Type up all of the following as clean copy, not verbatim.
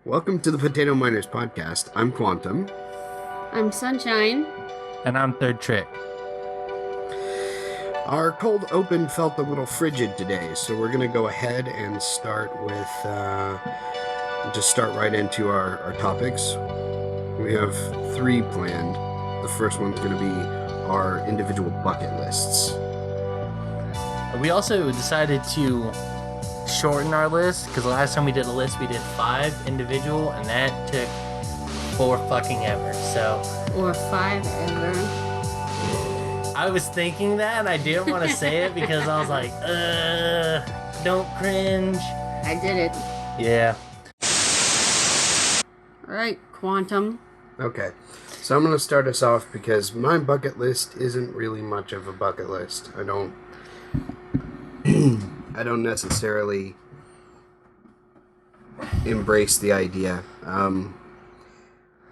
Welcome to the Potato Miners podcast. I'm Quantum. I'm Sunshine. And I'm ThirdxTrick. Our cold open felt a little frigid today, so we're going to go ahead and start with, just start right into our topics. We have 3 planned. The first one's going to be our individual bucket lists. We also decided to shorten our list, because the last time we did a list, we did 5 individual, and that took 4 fucking ever, so... Or 5 ever. I was thinking that, and I didn't want to say it, because I was like, don't cringe. I did it. Yeah. Alright, Quantum. Okay, so I'm going to start us off because my bucket list isn't really much of a bucket list. I don't necessarily embrace the idea.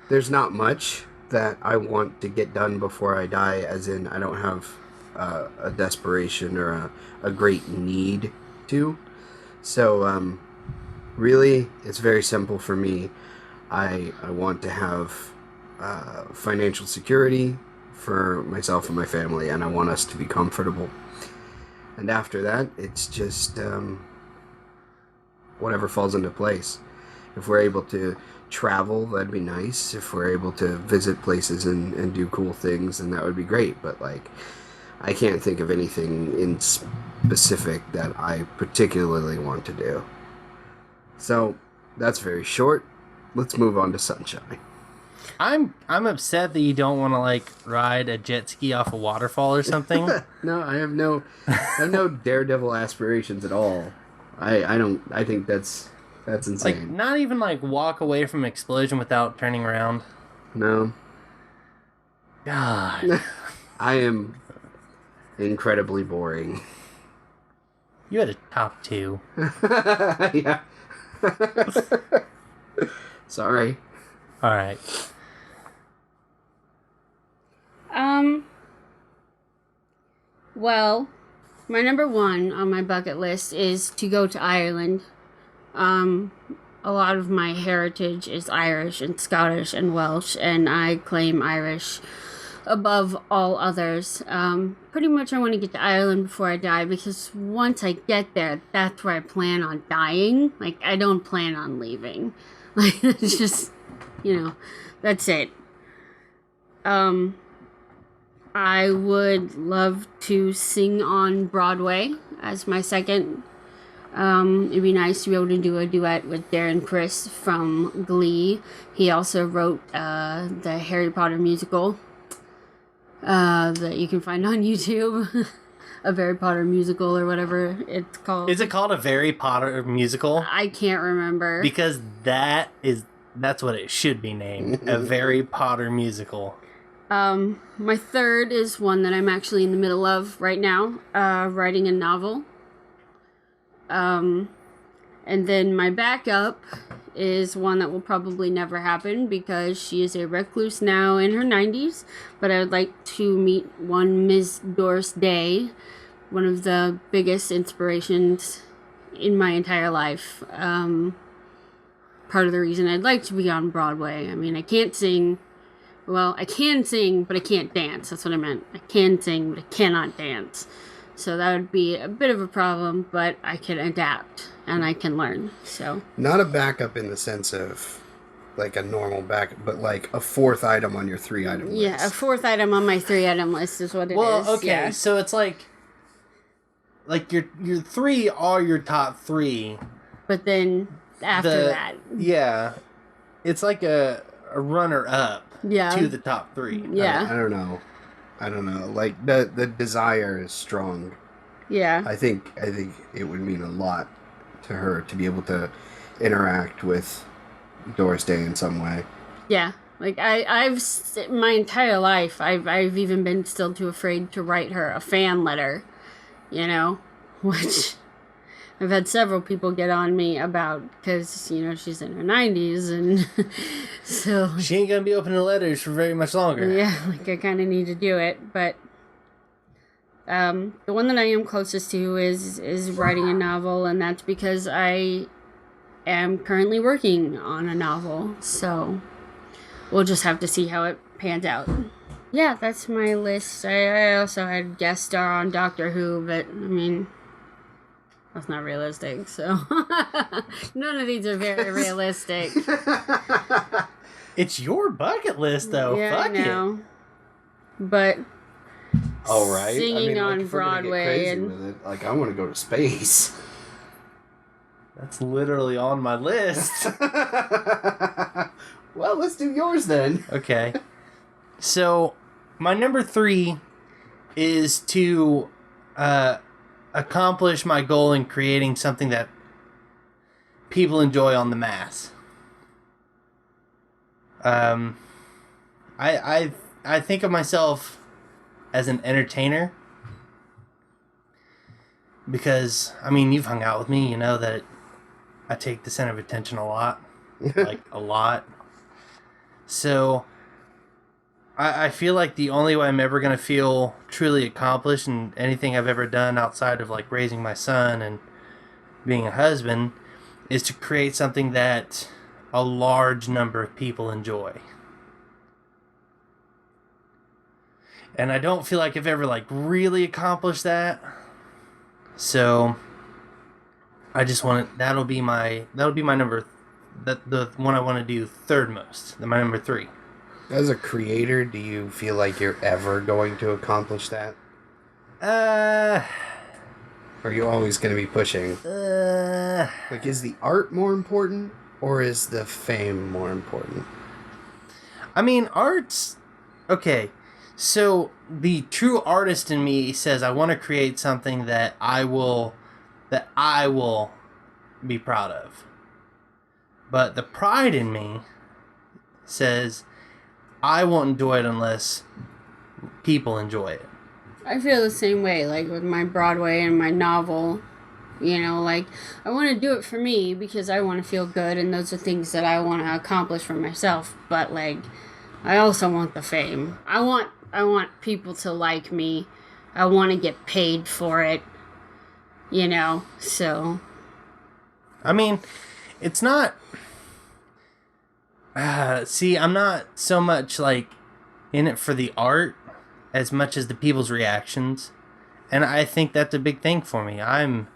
There's not much that I want to get done before I die, as in I don't have a desperation or a great need to. So really, it's very simple for me. I want to have financial security for myself and my family, and I want us to be comfortable. And after that, it's just whatever falls into place. If we're able to travel, that'd be nice. If we're able to visit places and do cool things, then that would be great. But, like, I can't think of anything in specific that I particularly want to do. So, that's very short. Let's move on to Sunshine. I'm upset that you don't want to, like, ride a jet ski off a waterfall or something. No, I have no daredevil aspirations at all. I think that's insane. Like, not even, like, walk away from an explosion without turning around. No. God. I am incredibly boring. You had a top 2. Yeah. Sorry. Alright. Well, my number 1 on my bucket list is to go to Ireland. A lot of my heritage is Irish and Scottish and Welsh, and I claim Irish above all others. Pretty much I want to get to Ireland before I die, because once I get there, that's where I plan on dying. Like, I don't plan on leaving. Like, it's just, that's it. I would love to sing on Broadway as my second. It'd be nice to be able to do a duet with Darren Criss from Glee. He also wrote the Harry Potter musical that you can find on YouTube. A Harry Potter musical or whatever it's called. Is it called a Harry Potter musical? I can't remember. Because that's what it should be named. A Harry Potter musical. My third is one that I'm actually in the middle of right now, writing a novel. And then my backup is one that will probably never happen because she is a recluse now in her 90s. But I would like to meet one Ms. Doris Day, one of the biggest inspirations in my entire life. Part of the reason I'd like to be on Broadway. I mean, I can't sing. Well, I can sing, but I can't dance. That's what I meant. I can sing, but I cannot dance. So that would be a bit of a problem, but I can adapt and I can learn. So not a backup in the sense of like a normal backup, but like a 4th item on your 3-item list. Yeah, a 4th item on my 3-item list is what it is. Well, okay, yeah. So it's like your 3 are your top 3. But then after that. Yeah. It's like a runner-up to the top 3. Yeah. I don't know. Like the desire is strong. Yeah. I think it would mean a lot to her to be able to interact with Doris Day in some way. Yeah. Like I've my entire life I've even been still too afraid to write her a fan letter, which I've had several people get on me about because, she's in her 90s and so... She ain't gonna be opening letters for very much longer. Yeah, like I kind of need to do it, but the one that I am closest to is writing a novel, and that's because I am currently working on a novel, so we'll just have to see how it pans out. Yeah, that's my list. I also had guest star on Doctor Who, but I mean, that's not realistic, so none of these are very realistic. It's your bucket list, though. Yeah, Fuck I know. But All right. singing on if we're gonna get Broadway crazy and with it, like I want to go to space. That's literally on my list. Well, let's do yours then. Okay. So, my number 3 is to accomplish my goal in creating something that people enjoy on the mass. I think of myself as an entertainer because, I mean, you've hung out with me, you know that I take the center of attention a lot. Like, a lot. So, I feel like the only way I'm ever going to feel truly accomplished in anything I've ever done outside of, like, raising my son and being a husband is to create something that a large number of people enjoy. And I don't feel like I've ever, like, really accomplished that. So, I just want that'll be my number, the one I want to do third most, my number 3. As a creator, do you feel like you're ever going to accomplish that? Or are you always going to be pushing? Like, is the art more important, or is the fame more important? I mean, art's... Okay, so the true artist in me says I want to create something that I will be proud of. But the pride in me says I won't enjoy it unless people enjoy it. I feel the same way, like with my Broadway and my novel. You know, like, I want to do it for me because I want to feel good, and those are things that I want to accomplish for myself. But, like, I also want the fame. I want people to like me. I want to get paid for it. You know, so... I mean, it's not... see, I'm not so much, like, in it for the art as much as the people's reactions. And I think that's a big thing for me. I'm...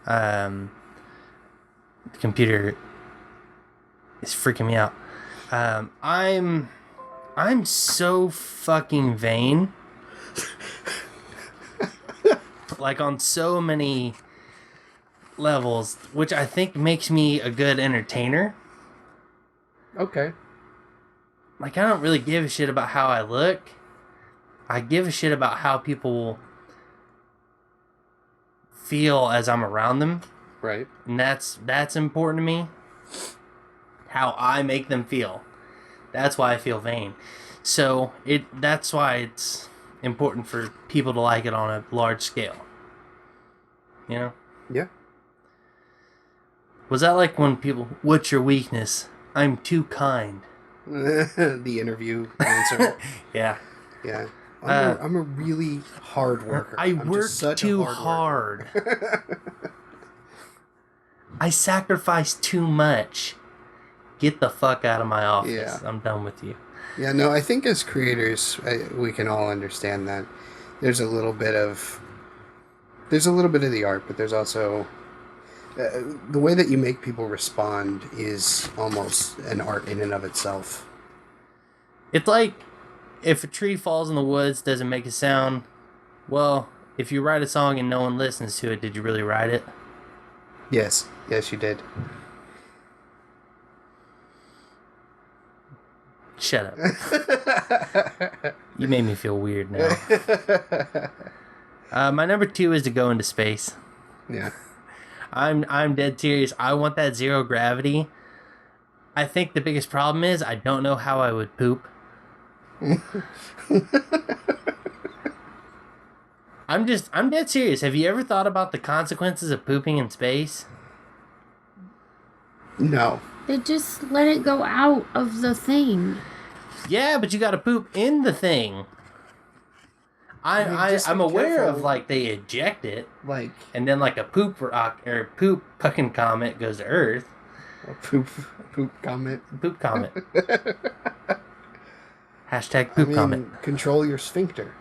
the computer is freaking me out. I'm so fucking vain. Like, on so many levels, which I think makes me a good entertainer. Okay. Like, I don't really give a shit about how I look. I give a shit about how people feel as I'm around them. Right. And that's important to me. How I make them feel. That's why I feel vain. So that's why it's important for people to like it on a large scale. You know? Yeah. Was that like when people, what's your weakness? I'm too kind. The interview answer. Yeah. Yeah. I'm a really hard worker. I'm work just such too hard. I sacrifice too much. Get the fuck out of my office. Yeah. I'm done with you. Yeah, no, I think as creators, we can all understand that there's a little bit of the art, but there's also the way that you make people respond is almost an art in and of itself. It's like if a tree falls in the woods, doesn't make a sound. Well, if you write a song and no one listens to it, did you really write it? Yes, you did. Shut up. You made me feel weird now. My number 2 is to go into space. Yeah. I'm dead serious. I want that zero gravity. I think the biggest problem is I don't know how I would poop. I'm dead serious. Have you ever thought about the consequences of pooping in space? No. They just let it go out of the thing. Yeah, but you gotta poop in the thing. I'm aware of, like, they eject it. Like, and then, like, a poop rock or poop fucking comet goes to Earth. A poop comment. Poop comment. Hashtag poop comment. Control your sphincter.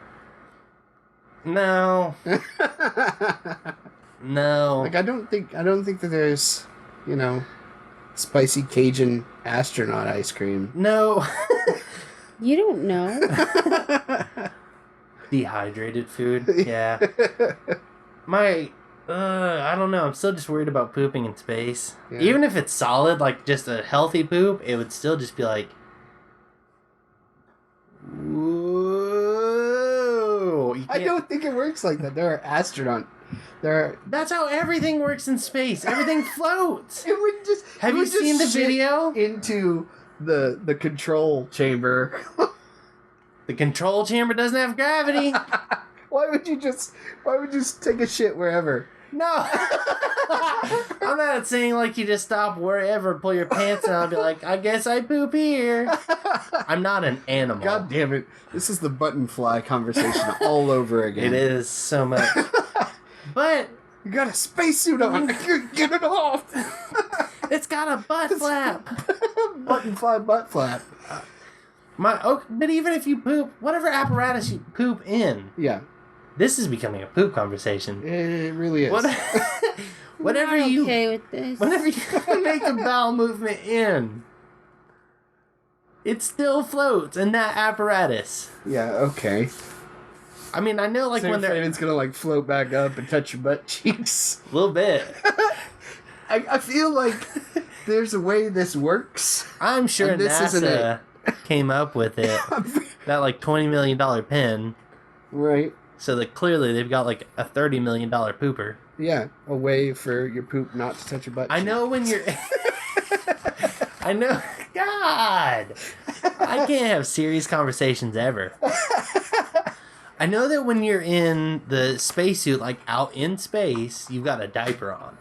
No. No. Like I don't think that there's, spicy Cajun astronaut ice cream. No. You don't know. Dehydrated food. Yeah. I don't know. I'm still just worried about pooping in space. Yeah. Even if it's solid, like just a healthy poop, it would still just be like, whoa. I don't think it works like that. That's how everything works in space. Everything floats. It would just. Have you seen the video? Into the control chamber. The control chamber doesn't have gravity. Why would you just take a shit wherever? No. I'm not saying like you just stop wherever, pull your pants down and be like, I guess I poop here. I'm not an animal. God damn it. This is the button fly conversation all over again. It is so much. But you got a spacesuit on. Get it off. It's got a butt flap. Button fly butt flap. But even if you poop, whatever apparatus you poop in. Yeah. This is becoming a poop conversation. It really is. Whenever I'm you okay with this. Whenever you make a bowel movement in, it still floats in that apparatus. Yeah, okay. I mean, I know, like, so when they're... it's gonna, like, float back up and touch your butt cheeks? A little bit. I feel like there's a way this works. I'm sure NASA came up with it. That, like, $20 million pen. Right. So that clearly they've got, like, a $30 million pooper. Yeah, a way for your poop not to touch your butt cheeks. I know when you're... I know... God! I can't have serious conversations ever. I know that when you're in the spacesuit, like out in space, you've got a diaper on.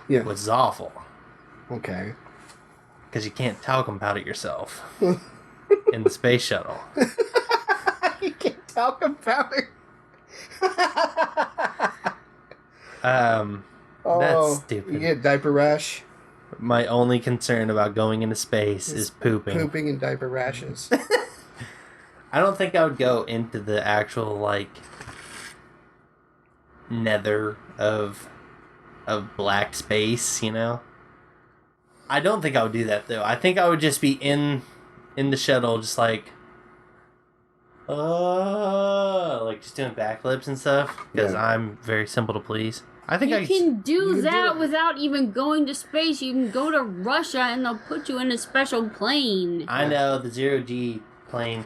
Yeah. Which is awful. Okay. Because you can't talcum powder yourself in the space shuttle. You can't talcum powder. That's stupid. You get diaper rash. My only concern about going into space is pooping. Pooping and diaper rashes. I don't think I would go into the actual, like, nether of black space, you know? I don't think I would do that, though. I think I would just be in the shuttle, just like just doing backflips and stuff, because I'm very simple to please. I think you can do that without even going to space. You can go to Russia and they'll put you in a special plane. I know, the 0G plane.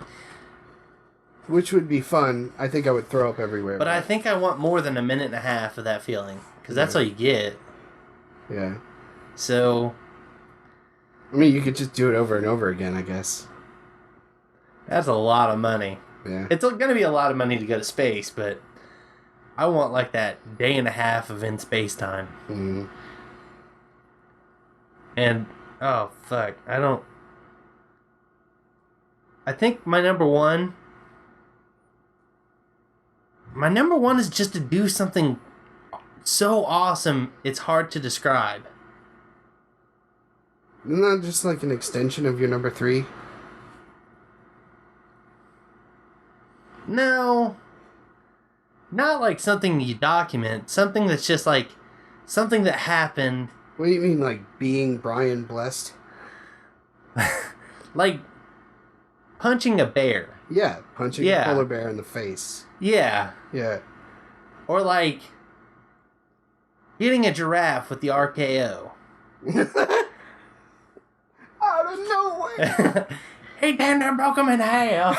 Which would be fun. I think I would throw up everywhere. But I think I want more than a minute and a half of that feeling, because that's all you get. Yeah. So... I mean, you could just do it over and over again, I guess. That's a lot of money. Yeah. It's going to be a lot of money to go to space, but I want like that day and a half of in space time. Mm-hmm. And, oh, fuck. I think my number one is just to do something so awesome, it's hard to describe. Isn't that just like an extension of your number 3? No. Not like something you document. Something that's just like something that happened. What do you mean, like being Brian blessed? Like punching a bear. Yeah, punching a polar bear in the face. Yeah. Yeah. Or like hitting a giraffe with the RKO. Out of nowhere. He damn near broke him in half.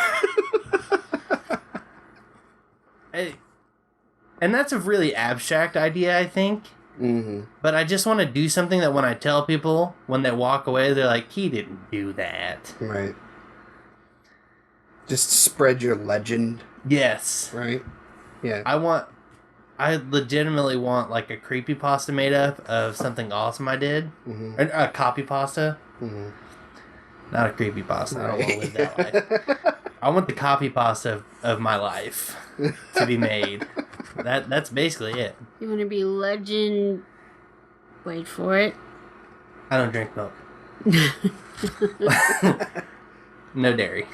And that's a really abstract idea, I think. Mm-hmm. But I just want to do something that when I tell people, when they walk away, they're like, he didn't do that. Right. Just spread your legend. Yes. Right? Yeah. I legitimately want like a creepypasta made up of something awesome I did. Mm-hmm. A copypasta. Mm-hmm. Not a creepypasta. Right. I don't want to live that life. I want the copypasta of my life to be made. That's basically it. You want to be legend... Wait for it. I don't drink milk. No dairy.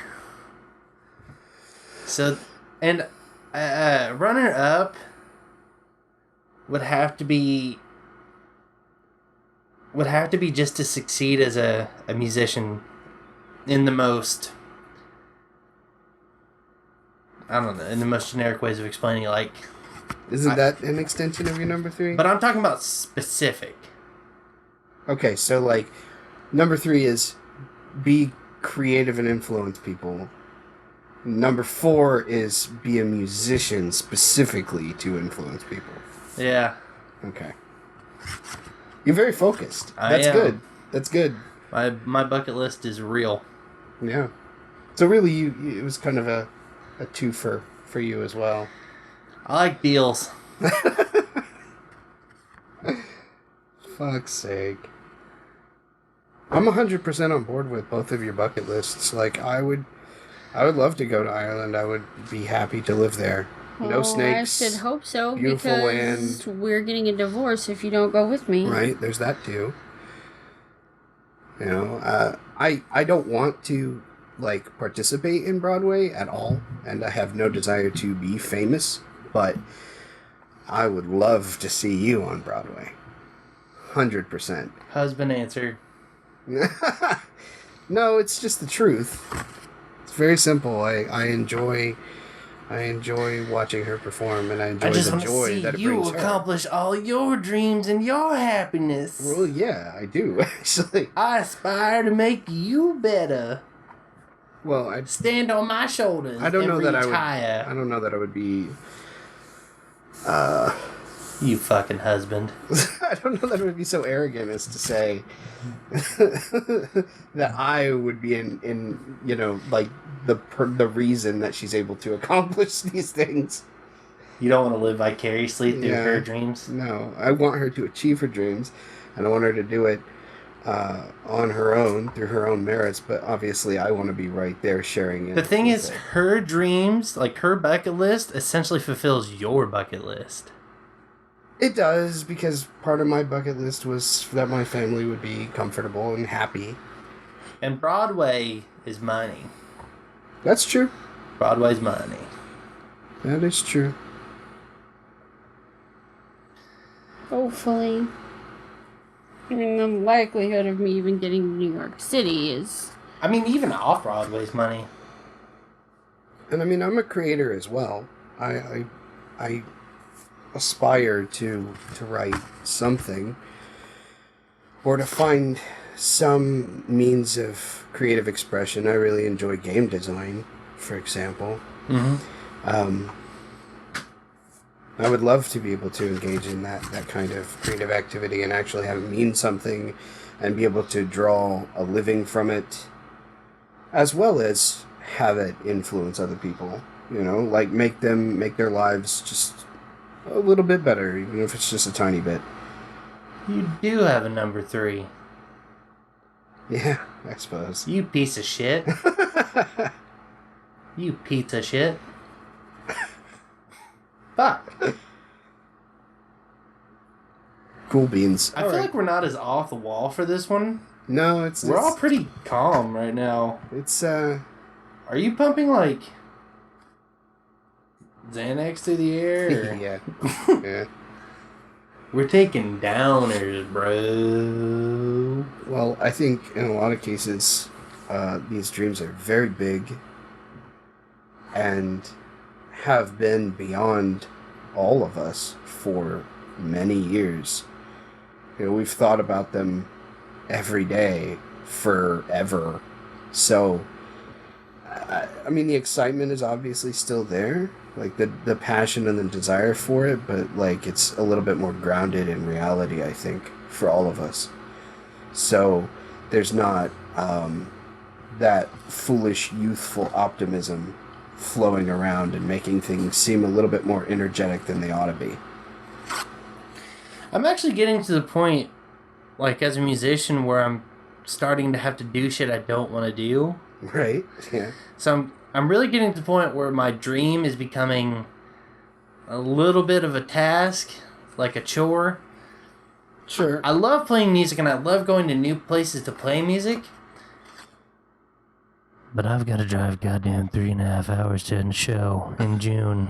So, and runner up would have to be just to succeed as a musician in the most, I don't know, in the most generic ways of explaining it, like... Isn't that an extension of your number 3? But I'm talking about specific. Okay, so, like, number 3 is be creative and influence people. Number 4 is be a musician specifically to influence people. Yeah. Okay. You're very focused. I That's am. good. That's good. My bucket list is real. Yeah. So really, it was kind of a twofer for you as well. I like Beals. Fuck's sake. I'm 100% on board with both of your bucket lists. Like, I would love to go to Ireland. I would be happy to live there. No snakes. I should hope so, beautiful because land. we're getting a divorce if you don't go with me. Right, there's that too. You know, I don't want to, like, participate in Broadway at all, and I have no desire to be famous, but I would love to see you on Broadway. 100%. Husband answered. No, it's just the truth. It's very simple. I enjoy watching her perform, and I enjoy the joy that it you brings her. accomplish all your dreams and your happiness. Well, yeah, I do, actually. I aspire to make you better. Well, I Stand on my shoulders. don't know and that retire. I don't know that I would be. You fucking husband. I don't know that it would be so arrogant as to say that I would be in you know, like, the reason that she's able to accomplish these things. You don't want to live vicariously through Yeah. her dreams? No, I want her to achieve her dreams, and I want her to do it on her own, through her own merits, but obviously I want to be right there sharing it. The thing with is, her. her dreams, like her bucket list, essentially fulfills your bucket list. It does, because part of my bucket list was that my family would be comfortable and happy. And Broadway is money. That's true. Broadway's money. That is true. Hopefully. I mean, the likelihood of me even getting to New York City is... I mean, even off Broadway's money. And I mean, I'm a creator as well. I aspire to write something, or to find some means of creative expression. I really enjoy game design, for example. Mm-hmm. I would love to be able to engage in that kind of creative activity and actually have it mean something and be able to draw a living from it, as well as have it influence other people, you know, like make their lives just a little bit better, even if it's just a tiny bit. You do have a number 3. Yeah, I suppose. You piece of shit. You pizza shit. Fuck. Cool beans. I feel like we're not as off the wall for this one. No, We're all pretty calm right now. It's Are you pumping like Xanax through the air? Or? yeah. Yeah. We're taking downers, bro. Well, I think in a lot of cases, these dreams are very big and have been beyond all of us for many years. You know, we've thought about them every day forever. So, I mean, the excitement is obviously still there, like the passion and the desire for it, but like it's a little bit more grounded in reality, I think, for all of us. So there's not that foolish youthful optimism flowing around and making things seem a little bit more energetic than they ought to be. I'm actually getting to the point, like as a musician, where I'm starting to have to do shit I don't want to do. Right? Yeah. So I'm really getting to the point where my dream is becoming a little bit of a task, like a chore. Sure. I love playing music and I love going to new places to play music. But I've got to drive goddamn 3.5 hours to a show in June.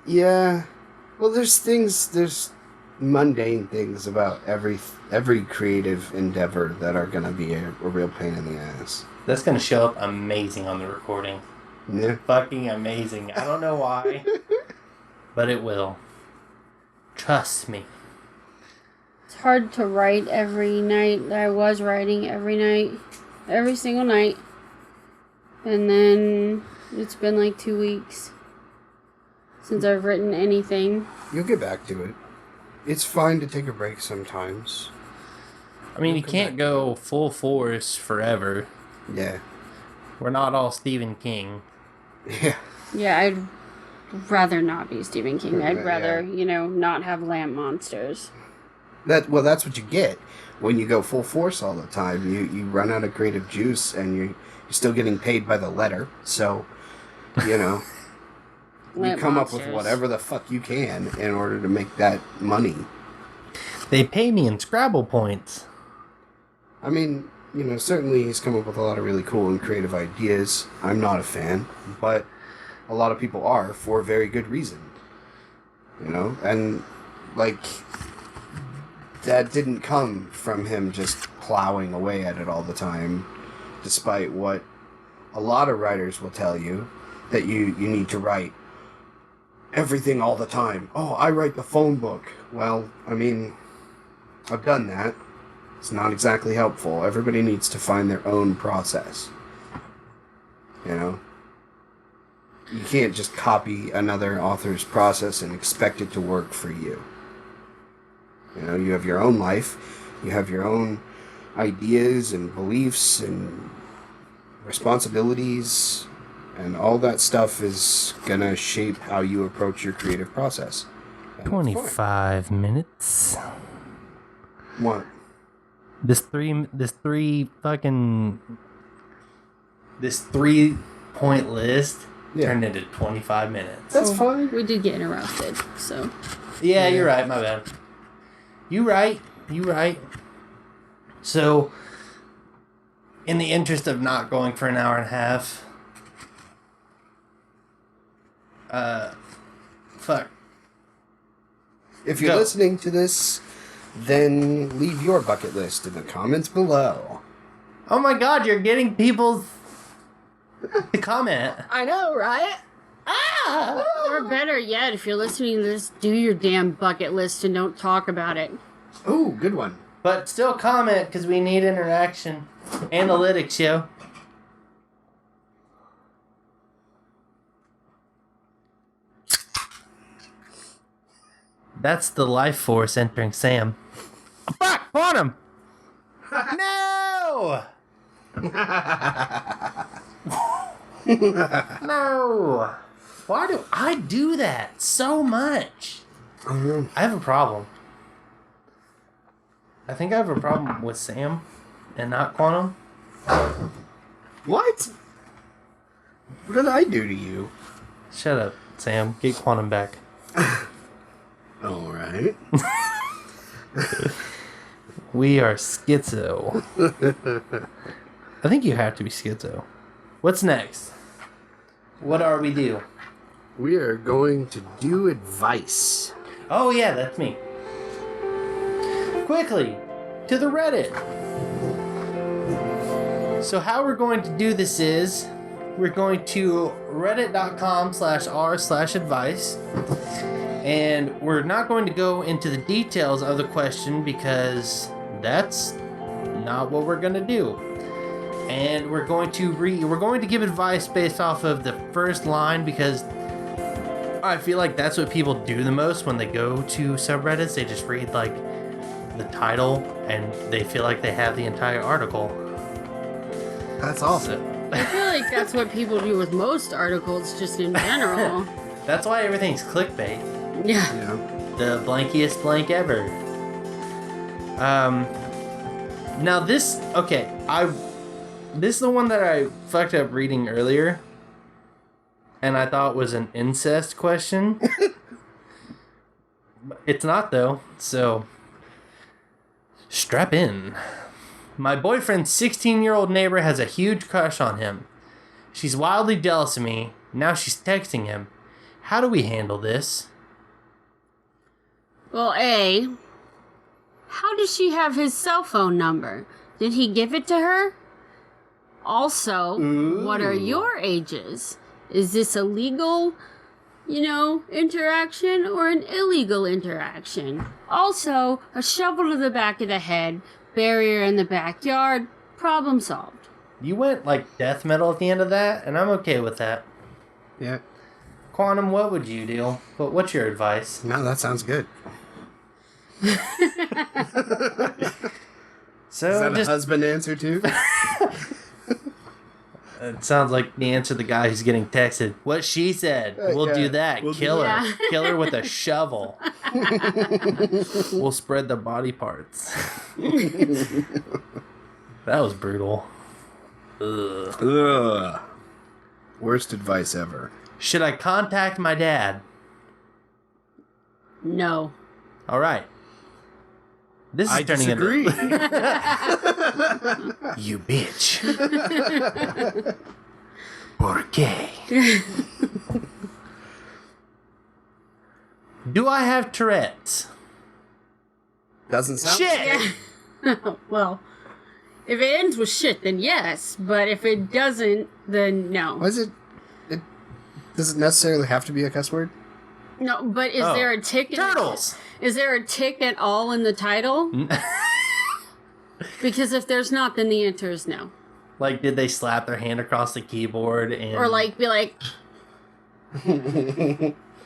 Yeah. Well, there's mundane things about every creative endeavor that are going to be a real pain in the ass. That's going to show up amazing on the recording. Yeah. Fucking amazing. I don't know why, but it will. Trust me. It's hard to write every night. I was writing every night. Every single night. And then it's been like 2 weeks since I've written anything. You'll get back to it. It's fine to take a break sometimes. I mean, you can't go full force forever. Yeah. We're not all Stephen King. Yeah. Yeah, I'd rather not be Stephen King. I'd rather, Yeah. Not have land monsters. That's what you get when you go full force all the time. You run out of creative juice, and you're still getting paid by the letter. So, you come up with whatever the fuck you can in order to make that money. They pay me in Scrabble points. I mean, certainly he's come up with a lot of really cool and creative ideas. I'm not a fan, but a lot of people are for very good reason. And that didn't come from him just plowing away at it all the time, despite what a lot of writers will tell you, that you need to write everything all the time. Oh, I write the phone book. Well, I mean, I've done that. It's not exactly helpful. Everybody needs to find their own process. You can't just copy another author's process and expect it to work for you. You have your own life. You have your own ideas and beliefs and responsibilities. And all that stuff is going to shape how you approach your creative process. 25 minutes. What? This 3-point list turned into 25 minutes. That's fine. We did get interrupted, so. Yeah, you're right. My bad. You right. So, in the interest of not going for an hour and a half, fuck. If you're listening to this, then leave your bucket list in the comments below. Oh my god, you're getting people to comment. I know, right? Or better yet, if you're listening to this, do your damn bucket list and don't talk about it. Ooh, good one. But still comment, because we need interaction. Analytics, yo. That's the life force entering Sam. Oh, fuck! Quantum! No! No! Why do I do that so much? I have a problem. I think I have a problem with Sam and not Quantum. What? What did I do to you? Shut up, Sam. Get Quantum back. All right. We are schizo. I think you have to be schizo. What's next? What are we do? We are going to do advice. Oh yeah, that's me. Quickly, to the Reddit. So how we're going to do this is, we're going to reddit.com/r/advice. And we're not going to go into the details of the question because that's not what we're going to do. And we're going to give advice based off of the first line because I feel like that's what people do the most when they go to subreddits. They just read like the title and they feel like they have the entire article. That's awesome. I feel like that's what people do with most articles, just in general. That's why everything's clickbait. Yeah. The blankiest blank ever. Now this is the one that I fucked up reading earlier, and I thought was an incest question. It's not, though, so strap in. My boyfriend's 16-year-old neighbor has a huge crush on him. She's wildly jealous of me. Now she's texting him. How do we handle this? Well, A, how does she have his cell phone number? Did he give it to her? Also, what are your ages? Is this a legal, interaction or an illegal interaction? Also, a shovel to the back of the head, barrier in the backyard, problem solved. You went like death metal at the end of that, and I'm okay with that. Yeah. Quantum, what would you do? What's your advice? No, that sounds good. So Is that a husband answer too? It sounds like the answer to the guy who's getting texted. What she said. We'll do that. We'll Kill do her. that. Kill her with a shovel. We'll spread the body parts. That was brutal. Ugh. Ugh. Worst advice ever. Should I contact my dad? No. All right. This is I turning disagree. You bitch. ¿Por qué? Do I have Tourette's? Doesn't sound Shit! Well, if it ends with shit, then yes. But if it doesn't, then no. Was it? Does it necessarily have to be a cuss word? No, but is there a tick? Turtles! Is there a tick at all in the title? Because if there's not, then the answer is no. Like, did they slap their hand across the keyboard and... Or be like...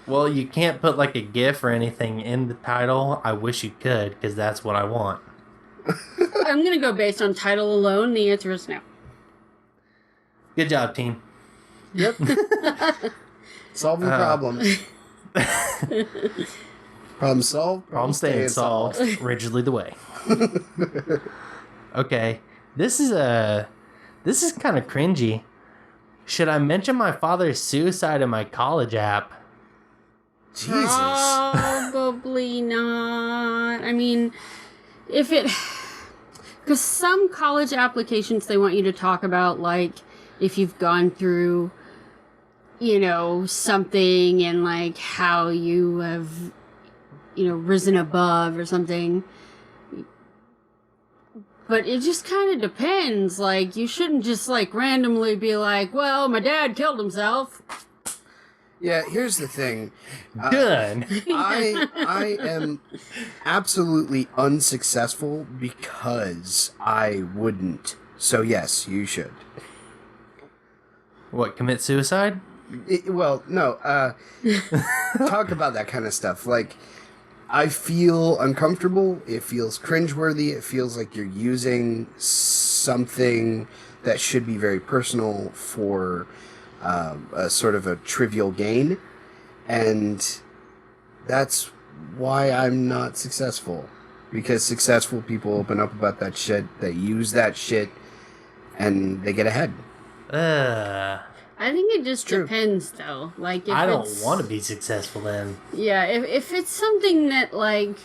Well, you can't put like a GIF or anything in the title. I wish you could, because that's what I want. I'm going to go based on title alone. The answer is no. Good job, team. Yep. Solving problems. Problem solved. Problem staying solved. Rigidly the way. Okay. This is kind of cringy. Should I mention my father's suicide in my college app? Jesus. Probably not. I mean, if it... Because some college applications, they want you to talk about, like, if you've gone through, something and, like, how you have, risen above or something. But it just kind of depends. Like, you shouldn't just, like, randomly be like, well, my dad killed himself. Yeah, here's the thing. Done. I am absolutely unsuccessful because I wouldn't. So yes, you should. What, commit suicide? No. Talk about that kind of stuff. Like, I feel uncomfortable. It feels cringeworthy. It feels like you're using something that should be very personal for a sort of a trivial gain. And that's why I'm not successful. Because successful people open up about that shit, they use that shit, and they get ahead. I think it just depends, though. Like, if I don't want to be successful then. Yeah, if it's something that, like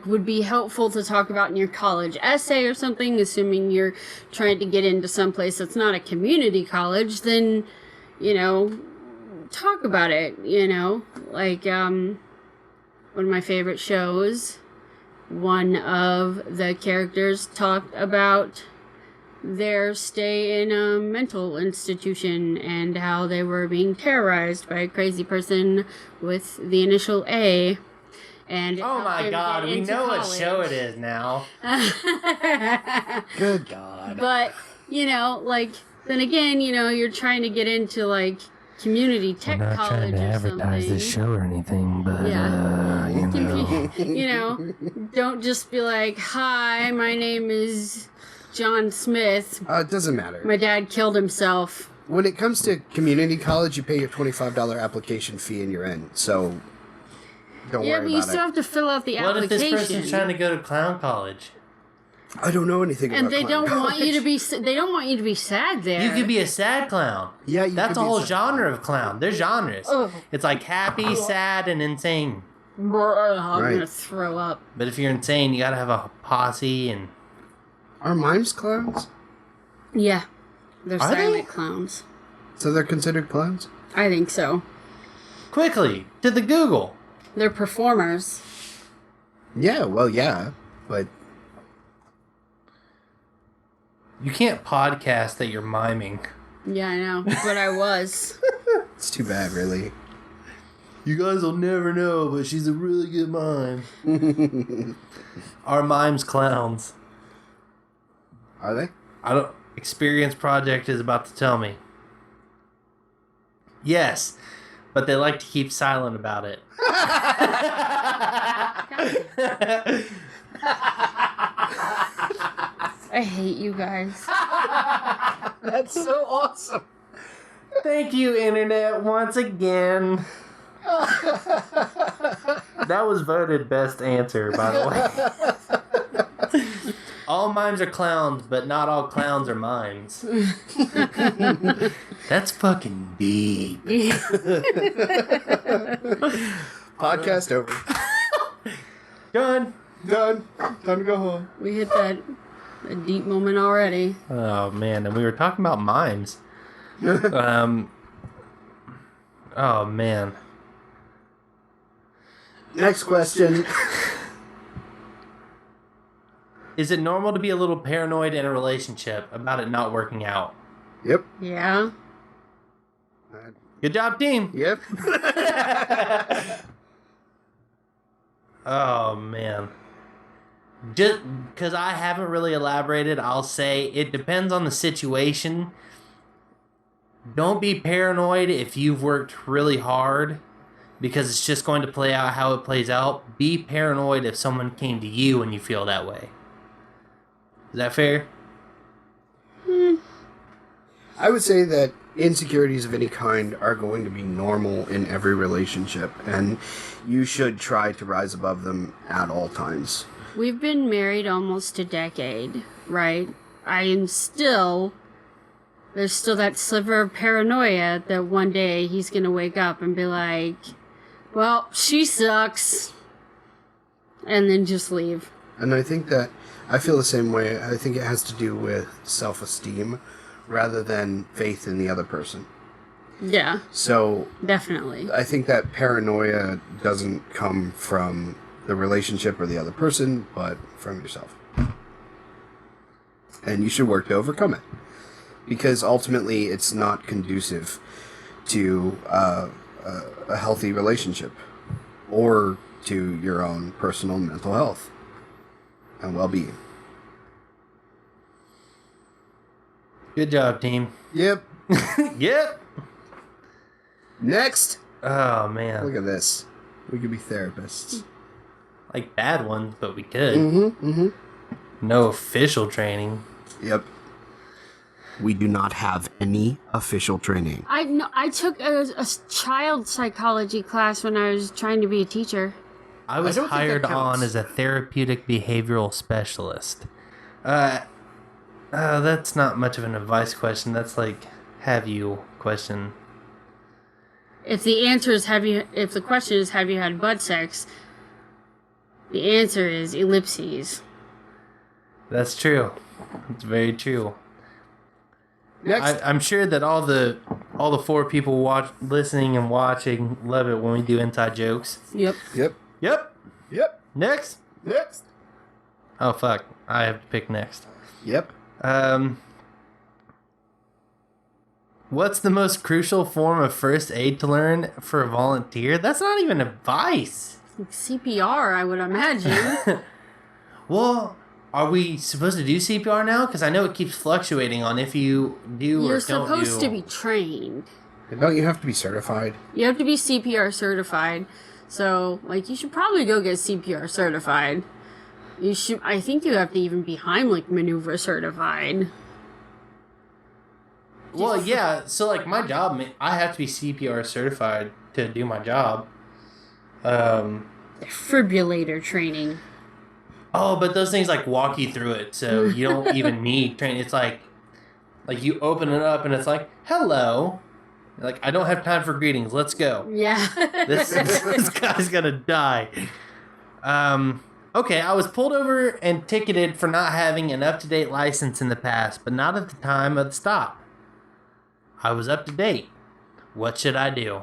would be helpful to talk about in your college essay or something, assuming you're trying to get into some place that's not a community college, then, talk about it, Like, one of my favorite shows, one of the characters talked about their stay in a mental institution and how they were being terrorized by a crazy person with the initial A. And oh my god, we know what show it is now. Good God. But, then again, you're trying to get into, like, community tech college or something. We're not trying to advertise this show or anything, but, Don't just be like, hi, my name is John Smith. It doesn't matter. My dad killed himself. When it comes to community college, you pay your $25 application fee and you're in. So, don't worry about it. Yeah, but you still have to fill out the what application. if this person's trying to go to clown college? I don't know anything about And they don't clown want you to college. be. They don't want you to be sad there. You could be a sad clown. Yeah, that's could a be whole sad genre of clown. There's genres. Oh. It's like happy, sad, and insane. I'm Right. gonna throw up. But if you're insane, you gotta have a posse and... Are mimes clowns? Yeah. They're Are they? silent clowns. So they're considered clowns? I think so. Quickly, to the Google. They're performers. Yeah, well, yeah. But You can't podcast that you're miming. Yeah, I know. But I was. it's too bad, really. You guys will never know, but she's a really good mime. Our mimes clowns. Are they? I don't... Experience Project is about to tell me. Yes, but they like to keep silent about it. I hate you guys. That's so awesome. Thank you, Internet, once again. That was voted best answer, by the way. All mimes are clowns, but not all clowns are mimes. That's fucking deep. Podcast over. Done. Done. Time to go home. We hit that a deep moment already. Oh, man, and we were talking about mimes. Oh, man. Next question. Is it normal to be a little paranoid in a relationship about it not working out? Yep. Yeah. Good job, team. Yep. Oh, man. Just because I haven't really elaborated, I'll say it depends on the situation. Don't be paranoid if you've worked really hard, because it's just going to play out how it plays out. Be paranoid if someone came to you and you feel that way. Is that fair? I would say that insecurities of any kind are going to be normal in every relationship, and you should try to rise above them at all times. We've been married almost a decade, right? I am still... There's still that sliver of paranoia that one day he's gonna wake up and be like, well, she sucks. And then just leave. And I think that I feel the same way. I think it has to do with self-esteem rather than faith in the other person. Yeah, So definitely. I think that paranoia doesn't come from the relationship or the other person, but from yourself. And you should work to overcome it. Because ultimately it's not conducive to a healthy relationship or to your own personal mental health and well-being. Good job, team. Yep. Yep. Next. Oh, man. Look at this. We could be therapists. Like bad ones, but we could. Mm-hmm. No official training. Yep. We do not have any official training. I took a child psychology class when I was trying to be a teacher. I was don't think that hired counts. on as a therapeutic behavioral specialist. That's not much of an advice question. That's like, have you question. If the question is have you had butt sex, the answer is ellipses. That's true. It's very true. Next. I'm sure that all the 4 people listening and watching love it when we do inside jokes. Yep. Yep. Yep. Yep. Next. Next. Oh fuck! I have to pick next. Yep. What's the most crucial form of first aid to learn for a volunteer? That's not even advice. CPR, I would imagine. Well, are we supposed to do CPR now? Because I know it keeps fluctuating on if you do You're or don't do. supposed to be trained. Don't you have to be certified? You have to be CPR certified. So, you should probably go get CPR certified. I think you have to even be Heimlich maneuver certified. Well, yeah. So, my job, I have to be CPR certified to do my job. Defibrillator training. Oh, but those things walk you through it, so you don't even need training. It's like you open it up and it's like, hello. Like, I don't have time for greetings. Let's go. Yeah. This guy's gonna die. Okay, I was pulled over and ticketed for not having an up-to-date license in the past, but not at the time of the stop. I was up to date. What should I do?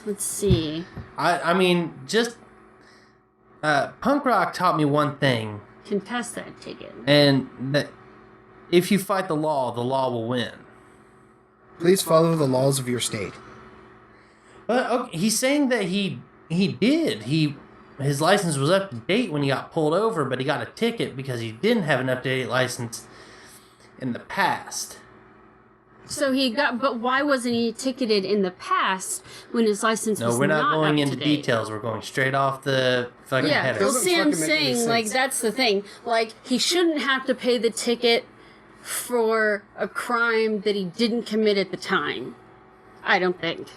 Let's see. I mean, just punk rock taught me one thing, Contest that ticket. and that if you fight the law will win. Please follow the laws of your state. But okay, he's saying that he did. His license was up to date when he got pulled over, but he got a ticket because he didn't have an up-to-date license in the past. So but why wasn't he ticketed in the past when his license was not No, we're not going into up-to-date? details. We're going straight off the fucking Yeah, header. well, Doesn't see, I'm fucking make any saying, like, sense. that's the thing. Like, he shouldn't have to pay the ticket for a crime that he didn't commit at the time. I don't think.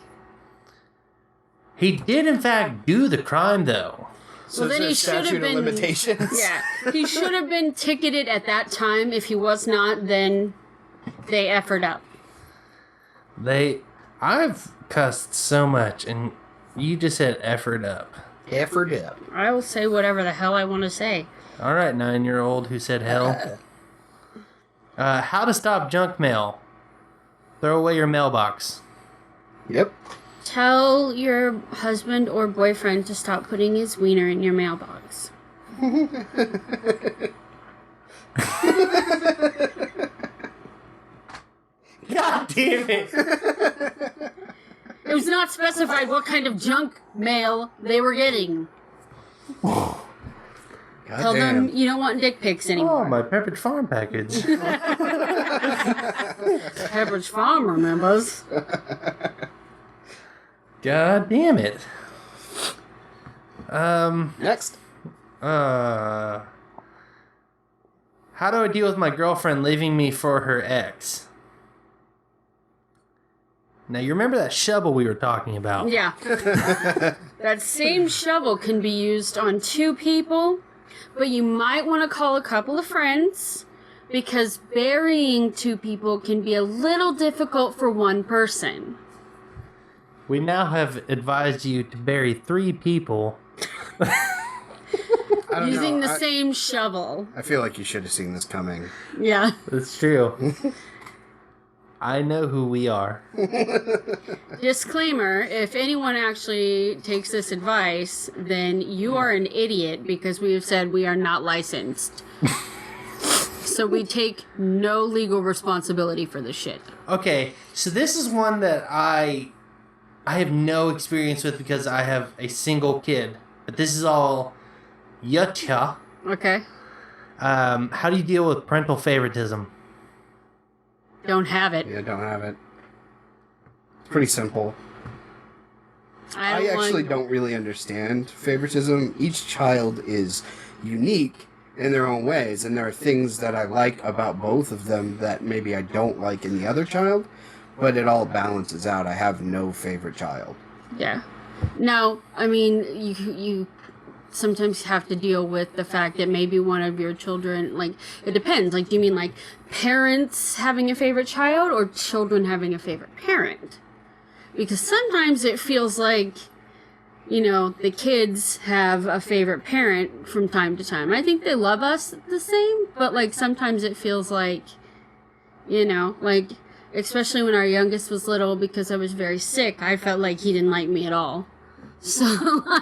He did, in fact, do the crime, though. So Well, then he is there a should have statute of been- limitations? Yeah, he should have been ticketed at that time. If he was not, then they effered up. I've cussed so much, and you just said effort up. Effort up. I will say whatever the hell I want to say. All right, 9-year-old who said hell. How to stop junk mail. Throw away your mailbox. Yep. Tell your husband or boyfriend to stop putting his wiener in your mailbox. God damn it. It was not specified what kind of junk mail they were getting. God Tell damn. them you don't want dick pics Oh, anymore. my Pepperidge Farm package. Pepperidge Farm remembers. God damn it. Next. How do I deal with my girlfriend leaving me for her ex? Now, you remember that shovel we were talking about? Yeah. That same shovel can be used on 2 people, but you might want to call a couple of friends because burying 2 people can be a little difficult for one person. We now have advised you to bury 3 people. I don't Using know. the same shovel. I feel like you should have seen this coming. Yeah. That's true. I know who we are. Disclaimer, if anyone actually takes this advice, then you are an idiot because we have said we are not licensed. So we take no legal responsibility for this shit. Okay, so this is one that I have no experience with because I have a single kid. But this is all yutcha. Okay? How do you deal with parental favoritism? Don't have it. Yeah, don't have it. It's pretty simple. I I actually don't really understand favoritism. Each child is unique in their own ways, and there are things that I like about both of them that maybe I don't like in the other child, but it all balances out. I have no favorite child. Yeah. Now, I mean, you sometimes have to deal with the fact that maybe one of your children, like, it depends. Like, do you mean, like, parents having a favorite child or children having a favorite parent? Because sometimes it feels like, you know, the kids have a favorite parent from time to time. I think they love us the same, but, like, sometimes it feels like, you know, like, especially when our youngest was little, because I was very sick, I felt like he didn't like me at all. So,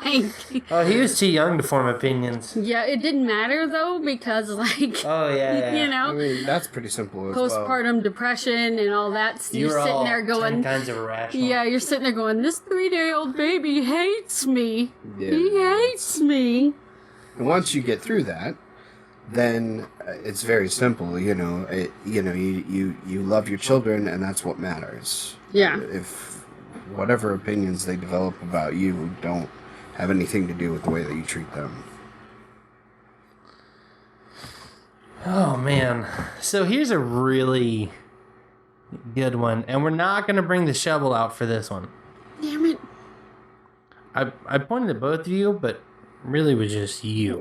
like... Oh, he was too young to form opinions. Yeah, it didn't matter, though, because, like... Oh, yeah. You I know, mean, that's pretty simple as well. postpartum depression and all that. You You're were sitting all there 10 going... kinds of irrational. Yeah, you're sitting there going, this 3-day-old baby hates me. Yeah. He hates me. And once you get through that, then it's very simple. You know, you love your children, and that's what matters. Yeah. If whatever opinions they develop about you don't have anything to do with the way that you treat them. Oh, man. So here's a really good one, and we're not going to bring the shovel out for this one. Damn it. I pointed at both of you, but really was just you.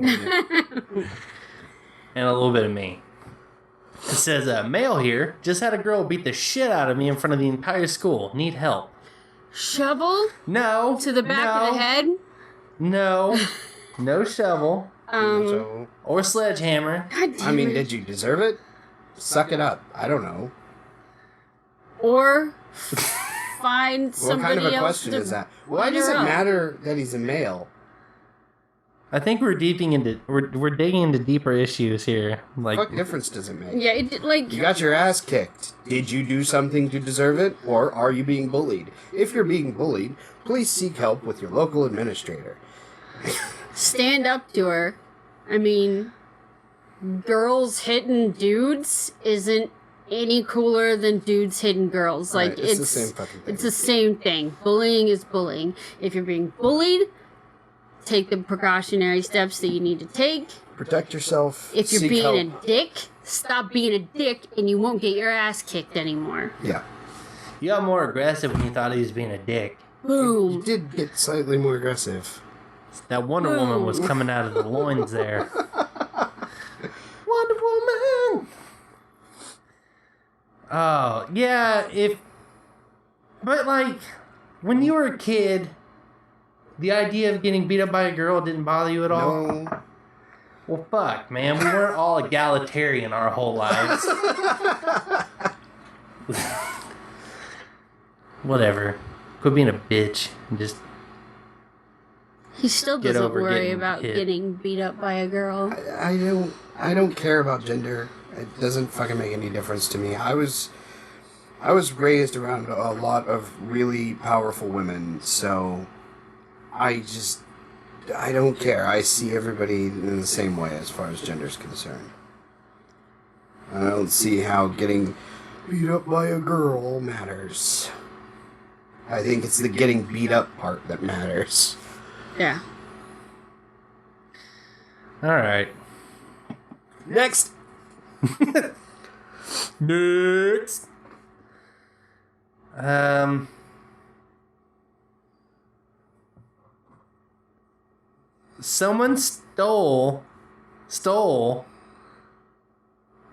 And a little bit of me. It says, male here. Just had a girl beat the shit out of me in front of the entire school. Need help. Shovel? No. To the back of the head? No. No shovel. So, Or sledgehammer. God damn I mean, it. did you deserve it? Suck it up. I don't know. Or find What somebody kind of a else question to is that? Why beat does her it up. matter that he's a male? I think we're digging into deeper issues here. Like, What difference does it make? Yeah, like... You got your ass kicked. Did you do something to deserve it, or are you being bullied? If you're being bullied, please seek help with your local administrator. Stand up to her. I mean, girls hitting dudes isn't any cooler than dudes hitting girls. Like, Right, it's the same fucking thing. It's the same thing. Bullying is bullying. If you're being bullied, take the precautionary steps that you need to take. Protect yourself. If you're seek being help. a dick, stop being a dick and you won't get your ass kicked anymore. Yeah. you got more aggressive when you thought he was being a dick. You Boom. did get slightly more aggressive. That Wonder Woman was coming out of the loins there. Wonder Woman! Oh, yeah, But, like, when you were a kid, the idea of getting beat up by a girl didn't bother you at all? No. Well, fuck, man. We weren't all egalitarian our whole lives. Whatever. Quit being a bitch and just... He still Get doesn't over worry getting about hit. getting beat up by a girl. I don't care about gender. It doesn't fucking make any difference to me. I was raised around a lot of really powerful women, so I don't care. I see everybody in the same way as far as gender's concerned. I don't see how getting beat up by a girl matters. I think it's the getting beat up part that matters. Yeah. Alright. Next! Next! Someone stole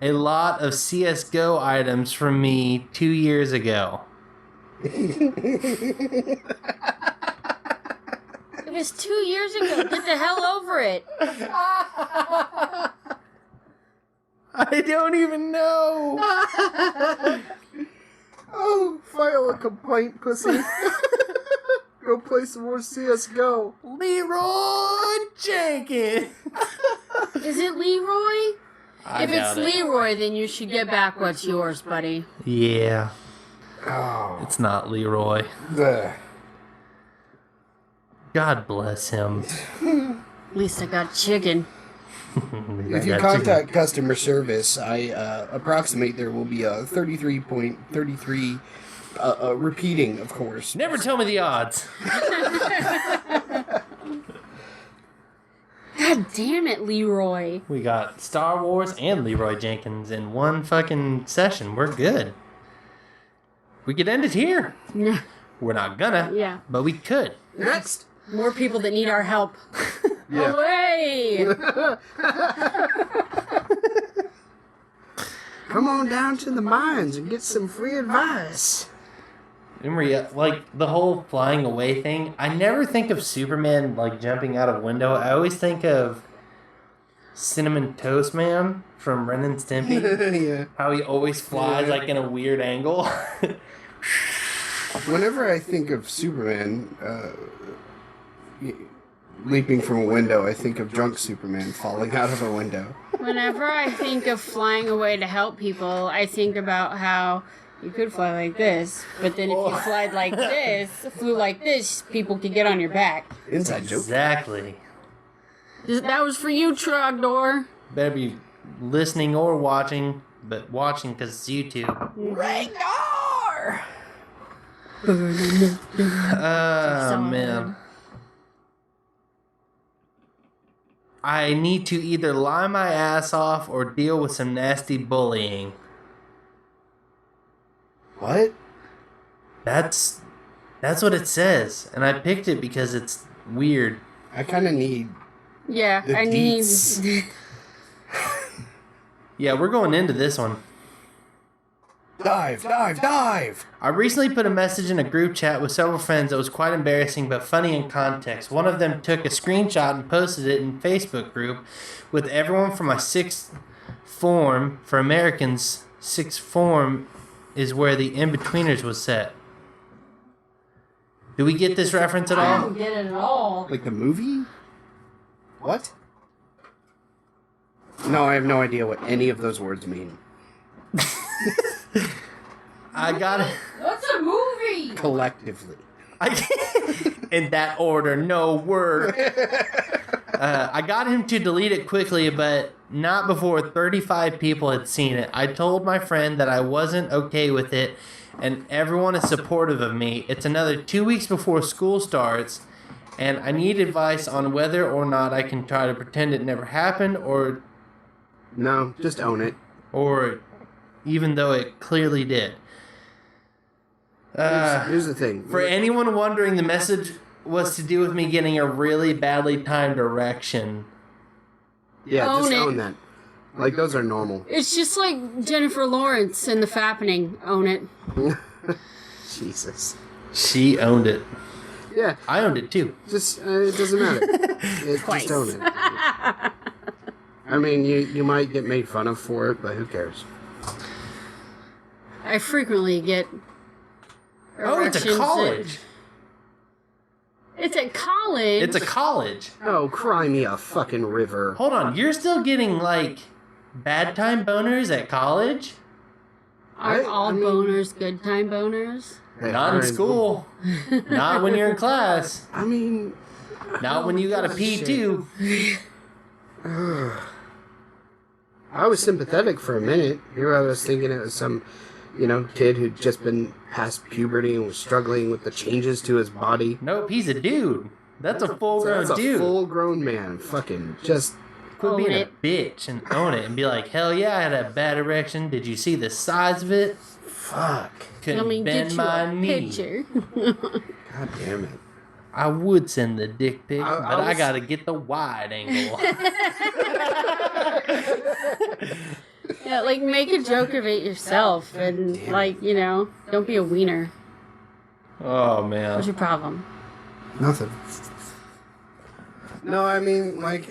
a lot of CSGO items from me 2 years ago. It was 2 years ago. Get the hell over it. I don't even know. Oh, file a complaint, pussy. Go play some more CSGO. Leroy Jenkins. Is it Leroy? I If it's doubt it. Leroy, then you should get back what's yours, buddy. Yeah, Oh, it's not Leroy. the God bless him. At least I got chicken. If you contact customer service, I approximate there will be a 33.33 repeating, of course. Never tell me the odds. God damn it, Leroy. We got Star Wars and Leroy Jenkins in one fucking session. We're good. We could end it here. Nah. We're not gonna. Yeah. But we could. Next! More people that need our help. Yeah. Away! Come on down to the mines and get some free advice. Remember, like, the whole flying away thing, I never think of Superman, like, jumping out of a window. I always think of Cinnamon Toast Man from Ren and Stimpy. Yeah. How he always flies, like, in a weird angle. Whenever I think of Superman leaping from a window, I think of drunk Superman falling out of a window. Whenever I think of flying away to help people, I think about how you could fly like this, but then if you flew like this, people could get on your back. Inside joke. Exactly. That was for you, Trogdor. Better be listening or watching, but watching because it's YouTube. Ragnar! Oh, man. I need to either lie my ass off or deal with some nasty bullying. What? That's what it says, and I picked it because it's weird. I kind of need... Yeah, The I need... deets. Yeah, we're going into this one. Dive! I recently put a message in a group chat with several friends that was quite embarrassing but funny in context. One of them took a screenshot and posted it in Facebook group with everyone from my sixth form. For Americans, sixth form is where the in-betweeners was set. Do we get this reference at I all? don't get it at all. Like the movie? What? No, I have no idea what any of those words mean. I got it. What's a movie? Collectively. In that order, no word. I got him to delete it quickly, but not before 35 people had seen it. I told my friend that I wasn't okay with it, and everyone is supportive of me. It's another 2 weeks before school starts, and I need advice on whether or not I can try to pretend it never happened, or No, just own it. even though it clearly did. Here's the thing. For anyone wondering, the message was to do with me getting a really badly timed erection. Yeah, just Own it. own that. Like, those are normal. It's just like Jennifer Lawrence in The Fappening. Own it. Jesus. She owned it. Yeah, I owned it too. just, it doesn't matter. Twice. Just own it. I mean, you might get made fun of for it, but who cares? I frequently get Oh, it's a erections college. It's at college. It's a college. Oh, cry me a fucking river. Hold on, you're still getting like bad time boners at college? Aren't all I mean- boners good time boners? They Not are in school. Not when you're in class. I mean, Not when you got a P2. I was sympathetic for a minute. Here I was thinking it was some, kid who'd just been past puberty and was struggling with the changes to his body. Nope, he's a dude. That's a full grown That's a dude. full-grown man. Fucking just... Quit being Own a it. bitch and own it and be like, hell yeah, I had a bad erection. Did you see the size of it? Fuck. Couldn't Let me bend get you my a knee. picture. God damn it. I would send the dick pic, I but I was- gotta get the wide angle. Yeah, like make a joke of it yourself and don't be a wiener. Oh What's man. your problem? Nothing. No, I mean, like,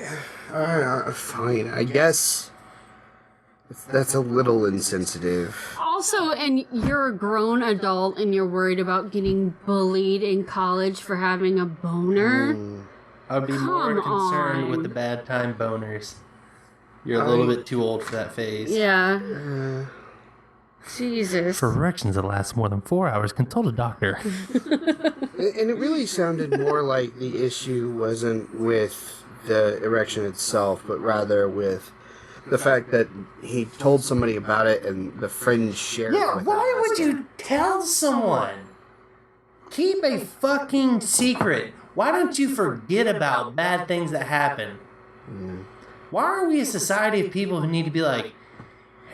fine. I guess that's a little insensitive. Also, and you're a grown adult and you're worried about getting bullied in college for having a boner. I would be more Come concerned on. with the bad time boners. You're a little bit too old for that phase. Yeah. Jesus. For erections that last more than 4 hours, consult a doctor. And it really sounded more like the issue wasn't with the erection itself, but rather with the fact that he told somebody about it and the friend shared it with why us. would you tell someone? Keep a fucking secret. Why don't you forget about bad things that happen? Why are we a society of people who need to be like,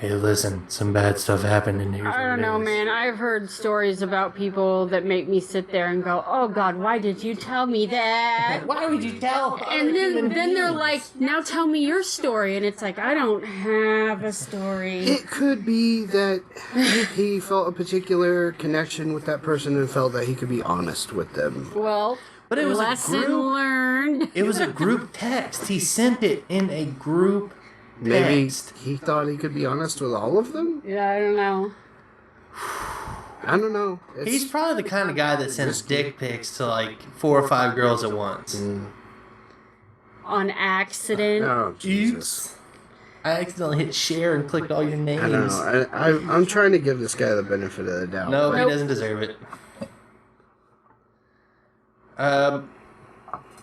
hey, listen, some bad stuff happened in here. I don't know, man. I've heard stories about people that make me sit there and go, "Oh God, why did you tell me that?" Why would you tell? And then they're like, "Now tell me your story," and it's like, I don't have a story. It could be that he felt a particular connection with that person and felt that he could be honest with them. Well, But it was a lesson group. learned. It was a group text. He sent it in a group Maybe text. he thought he could be honest with all of them? Yeah, I don't know. I don't know. He's probably the kind of guy that sends dick pics to like 4 or 5 girls at once. On accident. Oh, Jesus. I accidentally hit share and clicked all your names. I don't know. I'm trying to give this guy the benefit of the doubt. No, he Nope. doesn't deserve it.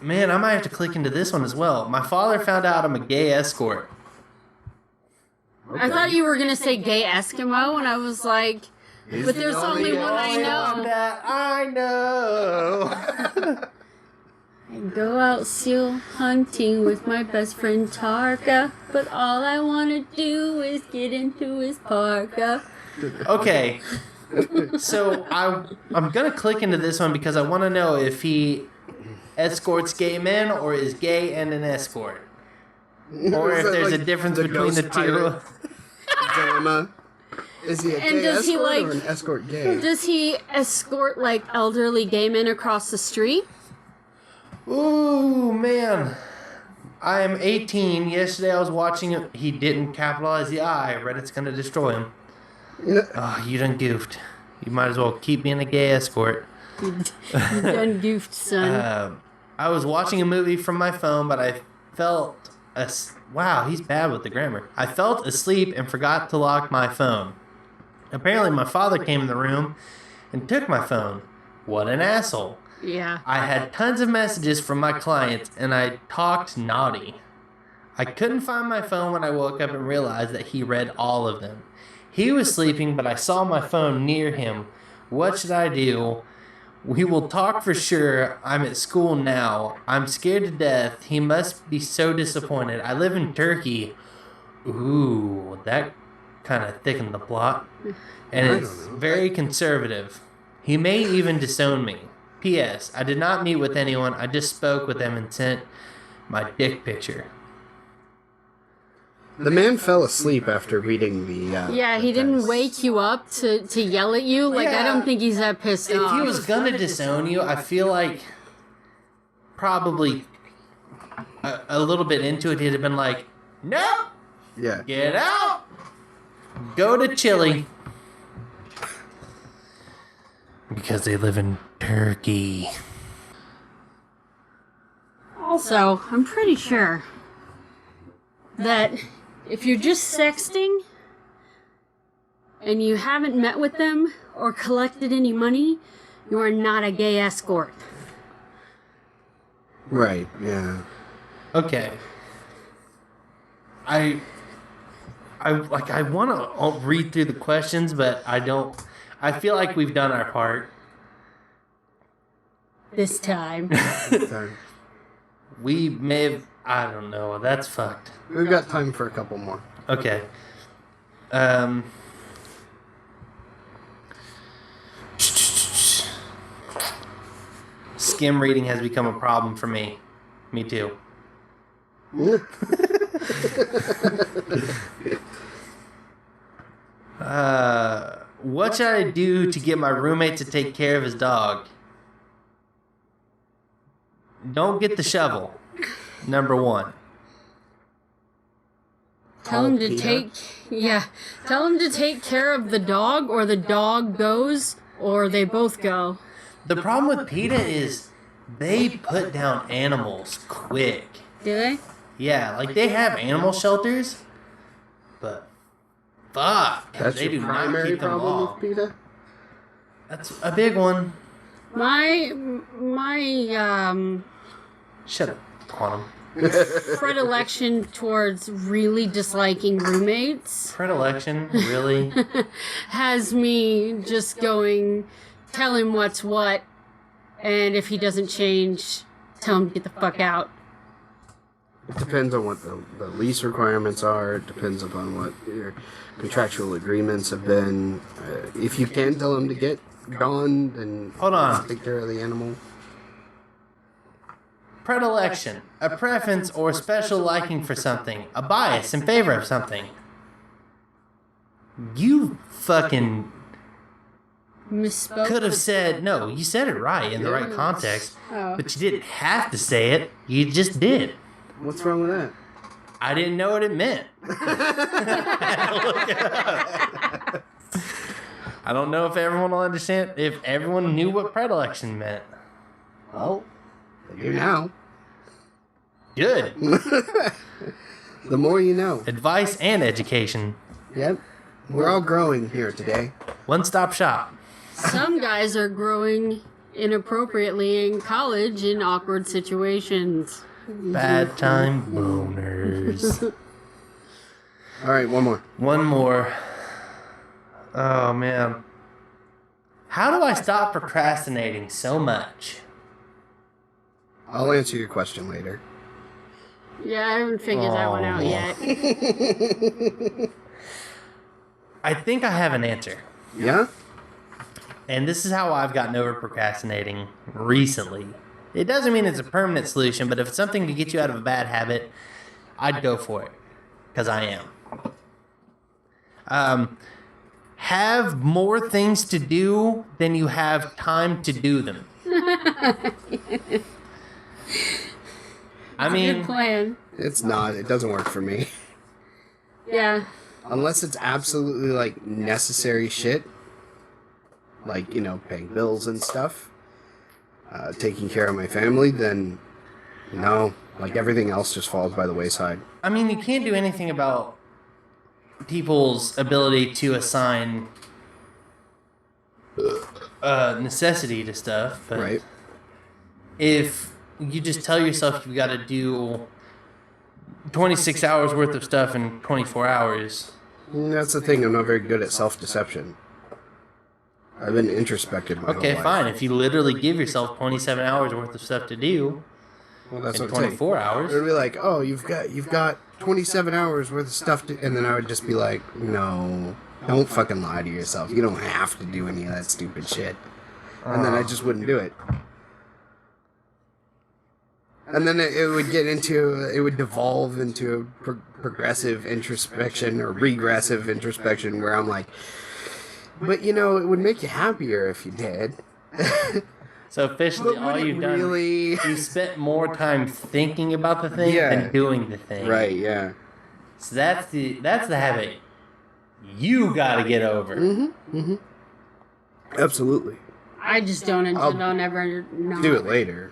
Man, I might have to click into this one as well. My father found out I'm a gay escort. I thought you were gonna say gay Eskimo, and I was like, but there's only one I know. That I know. I go out seal hunting with my best friend Tarka, but all I want to do is get into his parka. Okay. So I'm gonna click into this one because I want to know if he escorts gay men or is gay and an escort, or if Is that there's a like difference the between the ghost two. pirate? dilemma. Is he a And gay does he, escort like- or an escort gay? Does he escort, like, elderly gay men across the street? Ooh, man. I am 18. Yesterday I was watching him. He didn't capitalize the I. Reddit's gonna destroy him. Oh, you done goofed. You might as well keep being a gay escort. You done goofed, son. I was watching a movie from my phone, but I felt... Wow, he's bad with the grammar. I felt asleep and forgot to lock my phone. Apparently my father came in the room and took my phone. What an asshole. Yeah. I had tons of messages from my clients, and I talked naughty. I couldn't find my phone when I woke up and realized that he read all of them. He was sleeping, but I saw my phone near him. What should I do? We will talk for sure. I'm at school now. I'm scared to death. He must be so disappointed. I live in Turkey. Ooh, that kind of thickened the plot. And it's very conservative. He may even disown me. P.S. I did not meet with anyone. I just spoke with them and sent my dick picture. The man fell asleep after reading the... Yeah, he didn't wake you up to yell at you. Like, I don't think he's that pissed If off. he was gonna disown you, I feel like probably a little bit into it, he'd have been like, "Nope, Yeah. get out, go to Chile," because they live in Turkey. Also, I'm pretty sure that if you're just sexting and you haven't met with them or collected any money, you are not a gay escort. Right, yeah. Okay. I want to read through the questions, but I don't. I feel like we've done our part. This time. Sorry. We may have. I don't know. That's fucked. We've got time for a couple more. Okay. Skim reading has become a problem for me. Me too. What should I do to get my roommate to take care of his dog? Don't get the shovel. Number one. Tell him to tell him to take care of the dog, or the dog goes, or they both go. The problem with PETA is they put down animals quick. Do they? Yeah, like they have animal shelters, but fuck, That's they your do not primary keep them problem all. with PETA? That's a big one. My Shut up, Quantum. predilection towards really disliking roommates Predilection, really? has me just going, tell him what's what, and if he doesn't change, tell him to get the fuck out. It depends on what the lease requirements are. It depends upon what your contractual agreements have been. If you can tell him to get gone, then Hold on. take care of the animal. Predilection, a preference or special liking for something, a bias in favor of something. You fucking Misspoke. could have said, no, you said it right in the right context, but you didn't have to say it, you just did. What's wrong with that? I didn't know what it meant. I don't know if everyone will understand, if everyone knew what predilection meant. Well, they do now. Good. The more you know. Advice and education. Yep. We're all growing here today. One-stop shop. Some guys are growing inappropriately in college in awkward situations. Bad time boners. All right, one more. One more. Oh, man. How do I stop procrastinating so much? I'll answer your question later. Yeah, I haven't figured that one out yet. I think I have an answer. Yeah? And this is how I've gotten over procrastinating recently. It doesn't mean it's a permanent solution, but if it's something to get you out of a bad habit, I'd go for it. Because I am. Have more things to do than you have time to do them. I mean, Good plan. It's not. It doesn't work for me. Yeah. Unless it's absolutely, like, necessary shit. Like, you know, paying bills and stuff. Taking care of my family, then no. Like, everything else just falls by the wayside. I mean, you can't do anything about people's ability to assign necessity to stuff, but Right. if you just tell yourself you've got to do 26 hours worth of stuff in 24 hours. That's the thing. I'm not very good at self-deception. I've been introspective my whole Okay, life. fine. If you literally give yourself 27 hours worth of stuff to do Well, that's in what I'm saying. 24 hours. It would be like, oh, you've got 27 hours worth of stuff to, and then I would just be like, no, don't fucking lie to yourself. You don't have to do any of that stupid shit. And then I just wouldn't do it. And then it would devolve into a progressive introspection or regressive introspection where I'm like, but you know, it would make you happier if you did. So officially, But all would it you've done, really- you spent more time thinking about the thing than doing the thing. Right, yeah. So that's the habit you gotta get over. Absolutely. I just don't intend on ever not. Do it later.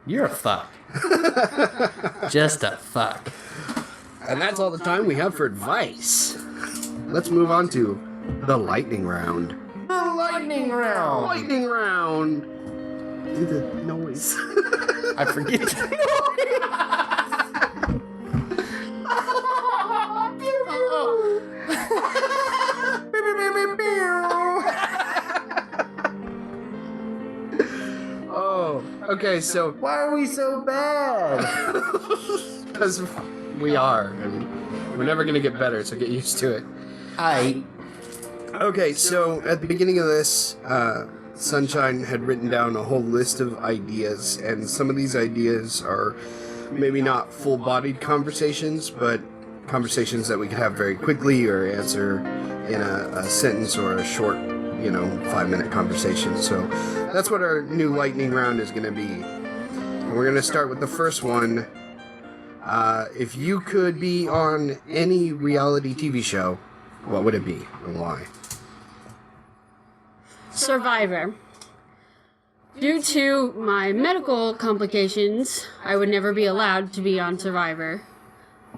You're a fuck. Just a fuck. And that's all the time we have for advice. Let's move on to the lightning round. The lightning round. Lightning round. Do the noise. I forget. Oh, okay. So Why are we so bad? because we are, and we're never gonna get better. So get used to it. Okay, so at the beginning of this, Sunshine had written down a whole list of ideas, and some of these ideas are maybe not full-bodied conversations, but conversations that we could have very quickly or answer in a sentence or a short, 5-minute conversation. So that's what our new lightning round is going to be. And we're going to start with the first one. If you could be on any reality TV show, what would it be and why? Survivor. Due to my medical complications, I would never be allowed to be on Survivor.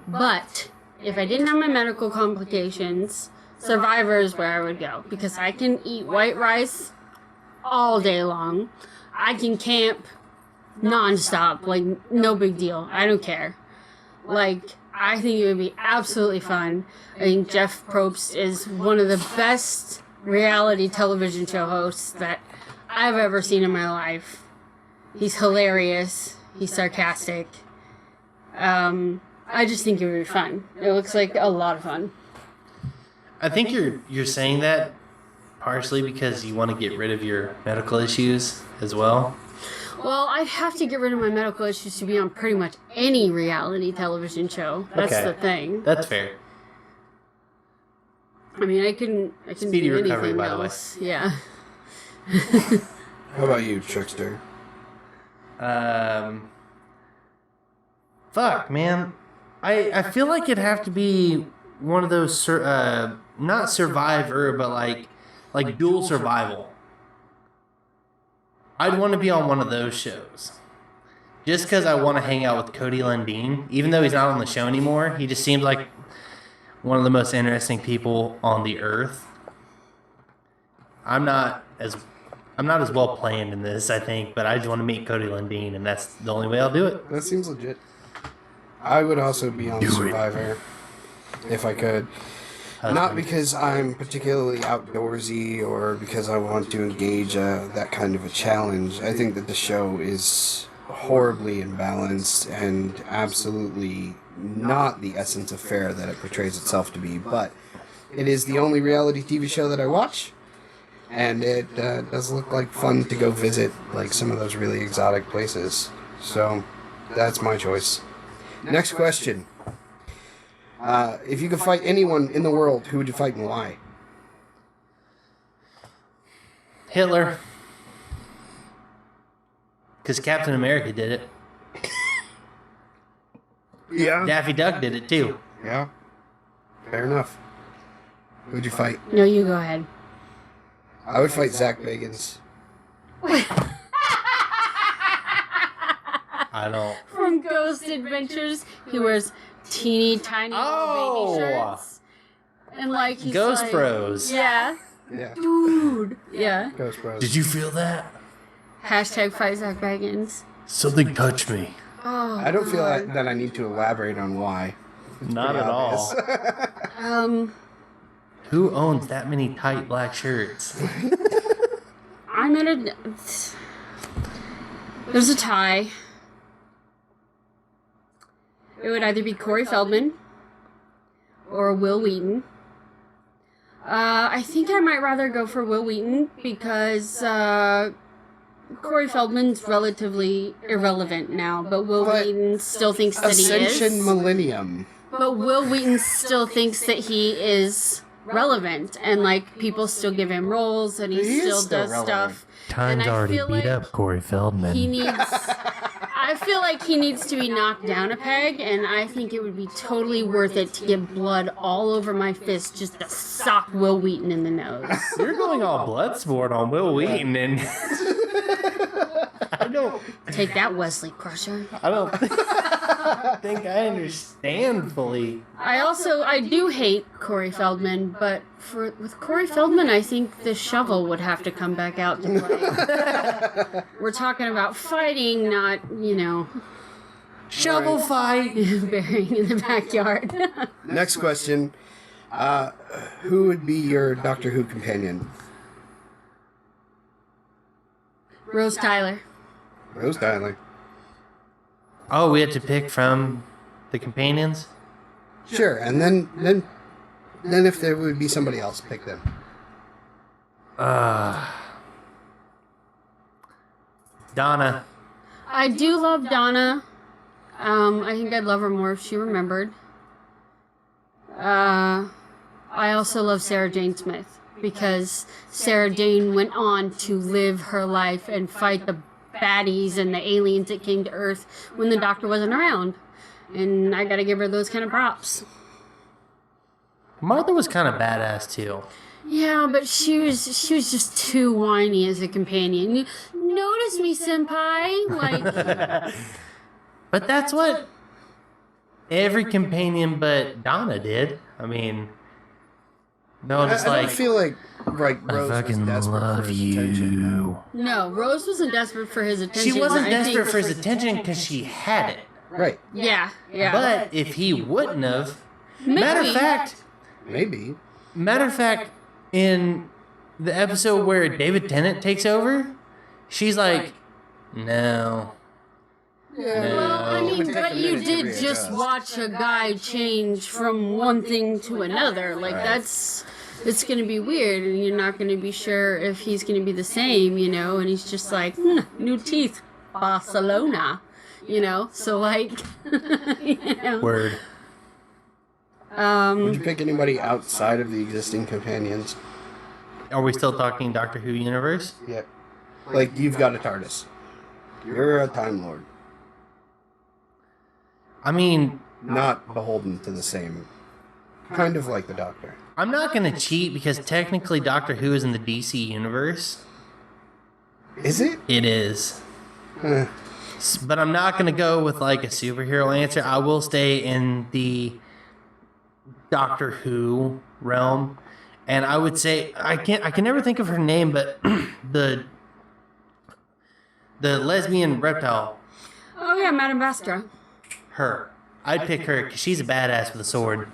But if I didn't have my medical complications, Survivor is where I would go. Because I can eat white rice all day long. I can camp nonstop. Like, no big deal. I don't care. Like, I think it would be absolutely fun. I think Jeff Probst is one of the best reality television show hosts that I've ever seen in my life. He's hilarious. He's sarcastic. I just think it would be fun. It looks like a lot of fun. I think you're saying that partially because you want to get rid of your medical issues as well. Well, I'd have to get rid of my medical issues to be on pretty much any reality television show. That's Okay. the thing. That's fair. I mean, I can Speedy do recovery, anything by the way. else. Yeah. How about you, Trickster? Fuck, man. I feel like it'd have to be one of those not Survivor, but like dual survival. I'd want to be on one of those shows. Just because I want to hang out with Cody Lundin, even though he's not on the show anymore, he just seems like one of the most interesting people on the earth. I'm not as well planned in this, I think, but I just want to meet Cody Lundin, and that's the only way I'll do it. That seems legit. I would also be on Survivor if I could. Not because I'm particularly outdoorsy or because I want to engage that kind of a challenge. I think that the show is horribly imbalanced and absolutely not the essence of fair that it portrays itself to be. But it is the only reality TV show that I watch, and it does look like fun to go visit like some of those really exotic places. So that's my choice. Next question. If you could fight anyone in the world, who would you fight and why? Hitler. Because Captain America did it. Yeah. Daffy Duck did it too. Yeah. Fair enough. Who'd you fight? No, you go ahead. I would fight Zach Bagans. I don't. From Ghost Adventures, he wears teeny tiny little baby shirts. And like he's Ghost like, Bros. Yeah. Yeah. Dude. Yeah. Ghost Bros. Did you feel that? Hashtag fight Zach Baggins. Something touched me. Oh, I don't feel that I need to elaborate on why. Not at all. Who owns that many tight black shirts? I'm at a... There's a tie. It would either be Corey Feldman or Will Wheaton. I think I might rather go for Will Wheaton because Corey Feldman's relatively irrelevant now, but Will Wheaton still thinks that he is. Ascension Millennium. But Will Wheaton still thinks that he is relevant, and like people still give him roles, and he still does relevant. stuff. Time's And I already feel beat like up Corey Feldman. He needs. I feel like he needs to be knocked down a peg, and I think it would be totally worth it to get blood all over my fist just to sock Will Wheaton in the nose. You're going all Bloodsport on Will Wheaton, and I don't Take that, Wesley Crusher. think I understand fully. I do hate Corey Feldman, but with Corey Feldman, I think the shovel would have to come back out to play. We're talking about fighting, not, Shovel fight. burying in the backyard. Next question. Who would be your Doctor Who companion? Rose Tyler. Rose Tyler. Oh, we had to pick from the companions? Sure, and then if there would be somebody else, pick them. Donna. I do love Donna. I think I'd love her more if she remembered. I also love Sarah Jane Smith because Sarah Jane went on to live her life and fight the baddies and the aliens that came to Earth when the Doctor wasn't around. And I gotta give her those kind of props. Martha was kind of badass too. Yeah, but she was just too whiny as a companion. Notice me, senpai. Like, But that's what every companion but Donna did. I mean, no, just I like don't feel like Rose was fucking desperate love for his attention. No. no, Rose wasn't desperate for his attention. she wasn't I desperate think- for his attention because she had it. Right. Yeah. But if he wouldn't have, Maybe. matter of fact, in the episode where David Tennant takes over, she's like, no. Well, I mean, It would take but a you minute to did just readjust. watch a guy change from one thing to another. Like, it's going to be weird, and you're not going to be sure if he's going to be the same, and he's just like, new teeth, Barcelona, so like, Word. Would you pick anybody outside of the existing companions? Are we still talking Doctor Who universe? Yeah. Like, you've got a TARDIS. You're a Time Lord. I mean, Not beholden to the same. Kind of like the Doctor. I'm not going to cheat because technically Doctor Who is in the DC universe. Is it? It is. Eh. But I'm not going to go with like a superhero answer. I will stay in the Doctor Who realm. And I would say I can never think of her name, but the lesbian reptile, oh yeah, Madame Vastra. her. I'd pick her because she's a badass with a sword.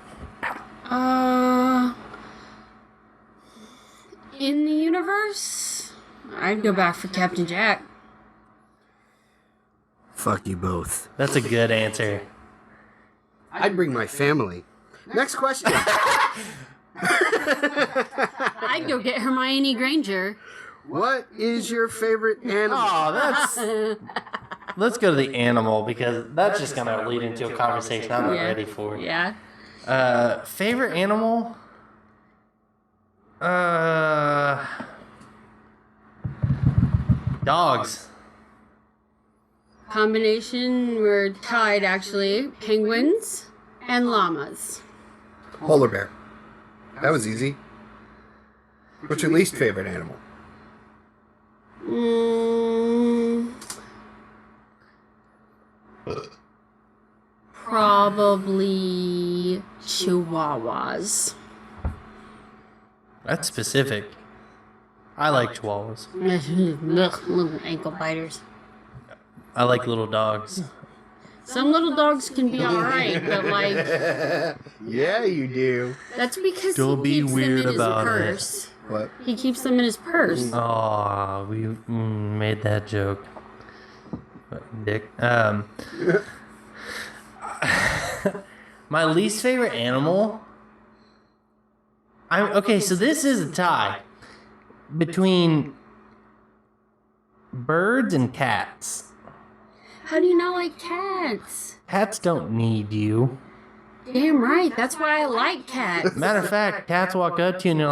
In the universe, I'd go back for Captain Jack. Fuck you both. That's a good answer. I'd bring my family. Next question. I'd go get Hermione Granger. What is your favorite animal? Oh, that's. Let's go to the animal because that's just going to lead into a conversation I'm not ready for. Yeah. Favorite animal? Dogs. Combination, we're tied actually. Penguins and llamas. Polar bear. That was easy. What's your least favorite animal? Probably chihuahuas. That's specific. I like chihuahuas. Little ankle biters. I like little dogs. Some little dogs can be alright, but like Yeah, you do. that's because Don't be he keeps weird them in about his it. purse. What? He keeps them in his purse. Oh, we made that joke. Dick. My least favorite animal. Okay, so this is a tie between birds and cats. How do you not like cats? Cats don't need you. Damn right. That's why I like cats. Matter of fact, cats walk up to you and they're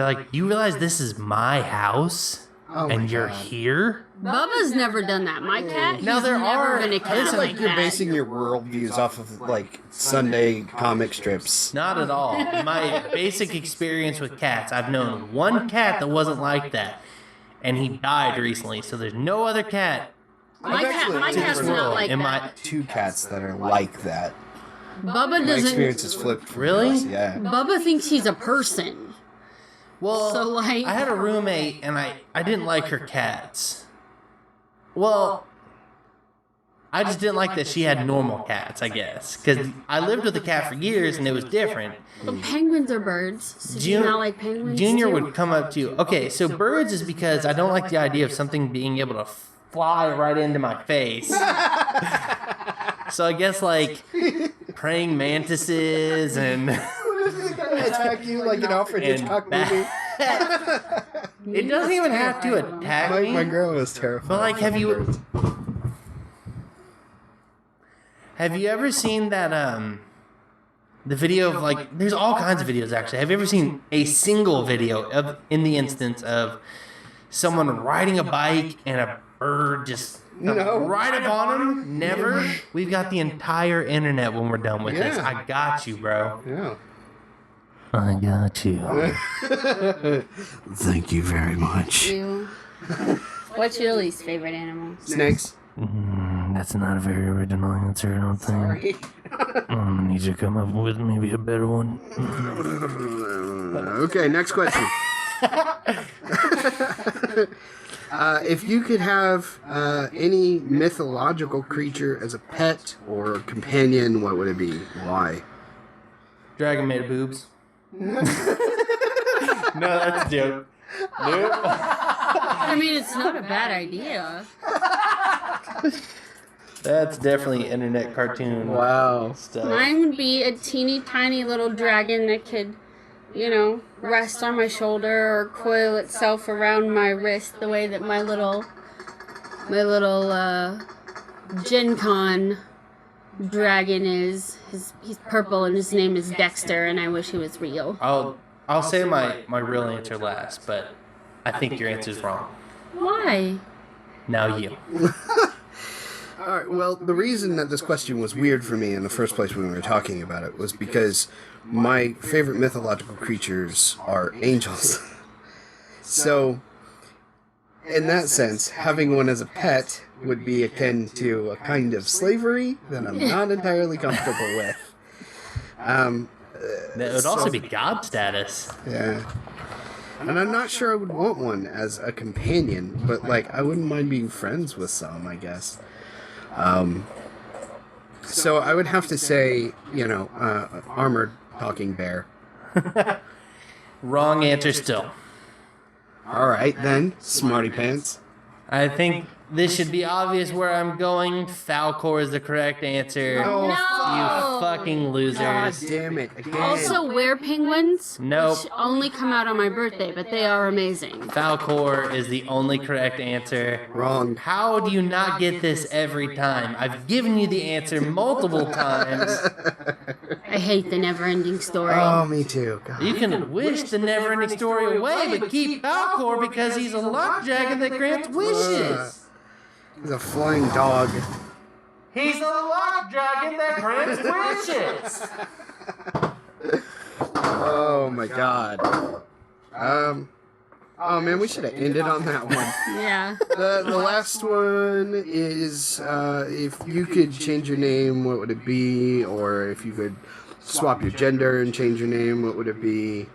like, you realize this is my house Oh my and you're God. here? Bubba's never done that. My cat, Now he's there never are- been a I cat feel like you're that. basing your worldviews off of like Sunday comic strips. Not at all. My basic experience with cats, I've known one cat that wasn't like that, and he died recently. So there's no other cat. My cat's this not world like in that. Two cats that are like that. Bubba My doesn't. experience is flipped. from Really? yours, Yeah. Bubba thinks he's a person. Well, So, like- I had a roommate, and I didn't like her cats. Well, I just didn't like that she had normal cats, I guess, because I lived with a cat for years, and it was different. But penguins are birds. So do you not like penguins? Junior too? would come up to you. Okay, so birds is because I don't like the idea of something being able to fly right into my face. So I guess like praying mantises and Attack you like an Alfred and Hitchcock movie. it doesn't even have to attack me. My girl was terrified. But like, have you ever seen that the video of like there's all kinds of videos actually. Have you ever seen a single video of in the instance of someone riding a bike and a bird just No. right upon them? Never. We've got the entire internet when we're done with this. Yeah. I got you, bro. Yeah. I got you. Thank you very much. Ew. What's your least favorite animal? Snakes. That's not a very original answer, I don't think. Sorry. I'm gonna need you to come up with maybe a better one. Okay, next question. If you could have any mythological creature as a pet or companion, what would it be? Why? Dragon made of boobs. No, that's a joke. Nope. I mean, it's not a bad idea. That's definitely internet cartoon Wow. stuff. Mine would be a teeny tiny little dragon that could, you know, rest on my shoulder or coil itself around my wrist the way that my little Gen Con dragon is. He's purple and his name is Dexter, and I wish he was real. I'll say my real answer last, but I think your answer's wrong. Why? Now you. All right, well, the reason that this question was weird for me in the first place when we were talking about it was because my favorite mythological creatures are angels. So, in that sense, having one as a pet would be akin to a kind of slavery that I'm not entirely comfortable with. That would also be god status. Yeah. And I'm not sure I would want one as a companion, but, like, I wouldn't mind being friends with some, I guess. So I would have to say, you know, armored talking bear. Wrong answer still. All right, then, smarty pants. I think this should be obvious where I'm going. Falcor is the correct answer. Oh, No! You fucking God losers. damn it! Again. Also, were-penguins, Nope. which only come out on my birthday, but they are amazing. Falcor is the only correct answer. Wrong. How do you not get this every time? I've given you the answer multiple times. I hate the never-ending story. Oh, me too. God. You can wish the never-ending story away, but keep Falcor because he's a luck dragon that grants wishes. He's a flying dog. He's a luck dragon that grants wishes. Oh my god. Oh man, we should have ended on that one. Yeah. The last one is if you could change your name, what would it be? Or if you could swap your gender and change your name, what would it be?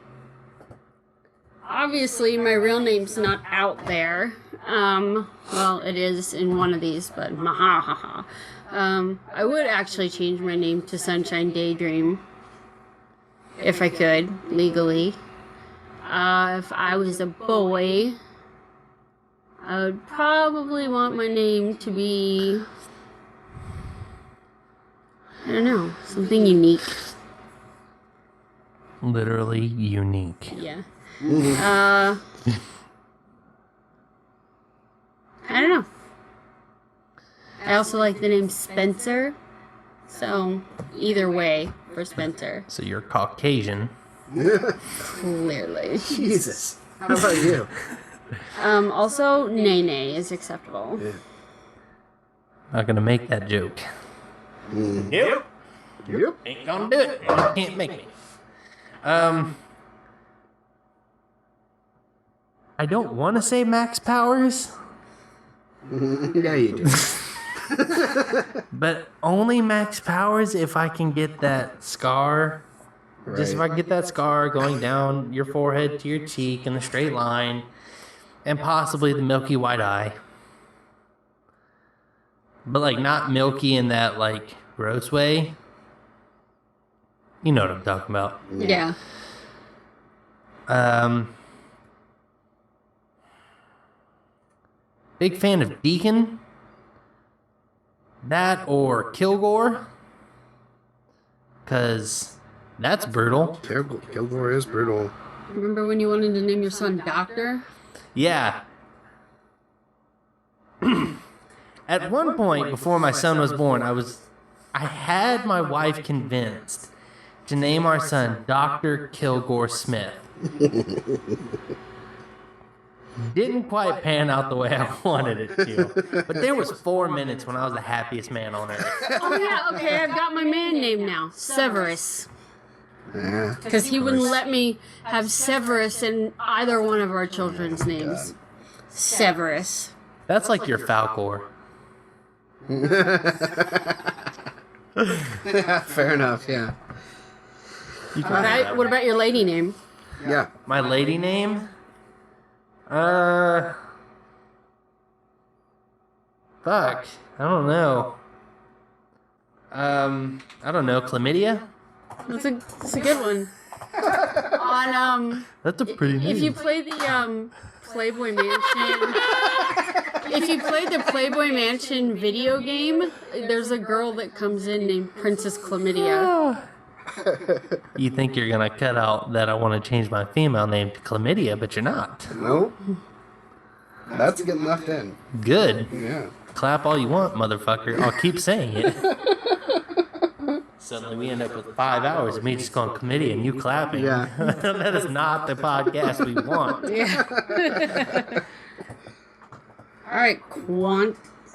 Obviously, my real name's not out there. Well, it is in one of these, but mahahaha. I would actually change my name to Sunshine Daydream. If I could, legally. If I was a boy, I would probably want my name to be, I don't know, something unique. Literally unique. Yeah. I don't know. I also like the name Spencer. So, either way for Spencer. So you're Caucasian. Clearly. Jesus. How about you? Also, Nene is acceptable. Yeah. Not gonna make that joke. Nope. Yep. Ain't gonna do it. You can't make me. I don't want to say Max Powers, Yeah, you do. but only Max Powers if I can get that scar. Just if I can get that scar going down your forehead to your cheek in a straight line, and possibly the milky white eye. But like not milky in that like gross way. You know what I'm talking about. Yeah. Big fan of Deacon. That or Kilgore. Because that's brutal. Kilgore is brutal. Remember when you wanted to name your son Doctor? Yeah. At one point before my son was born, I had my wife convinced to name our son Dr. Kilgore Smith. Didn't quite pan out the way I wanted it to. But there was 4 minutes when I was the happiest man on earth. Oh yeah, okay, I've got my man name now. Severus. Yeah. Because he wouldn't let me have Severus in either one of our children's names. Severus. That's like your Falcor. Yeah, fair enough, yeah. Alright, what about your lady name? Yeah. My lady name? Fuck. I don't know. I don't know. Chlamydia? That's a good one. On That's a pretty name. if you play the Playboy Mansion, if you play the Playboy Mansion video game, there's a girl that comes in named Princess Chlamydia. You think you're gonna cut out that I want to change my female name to Chlamydia, but you're not. Nope. That's getting left in. Good. Yeah. Clap all you want, motherfucker. I'll keep saying it. Suddenly we end up with 5 hours of me just going Chlamydia and you clapping. Yeah. That is not the podcast we want. Yeah. All right,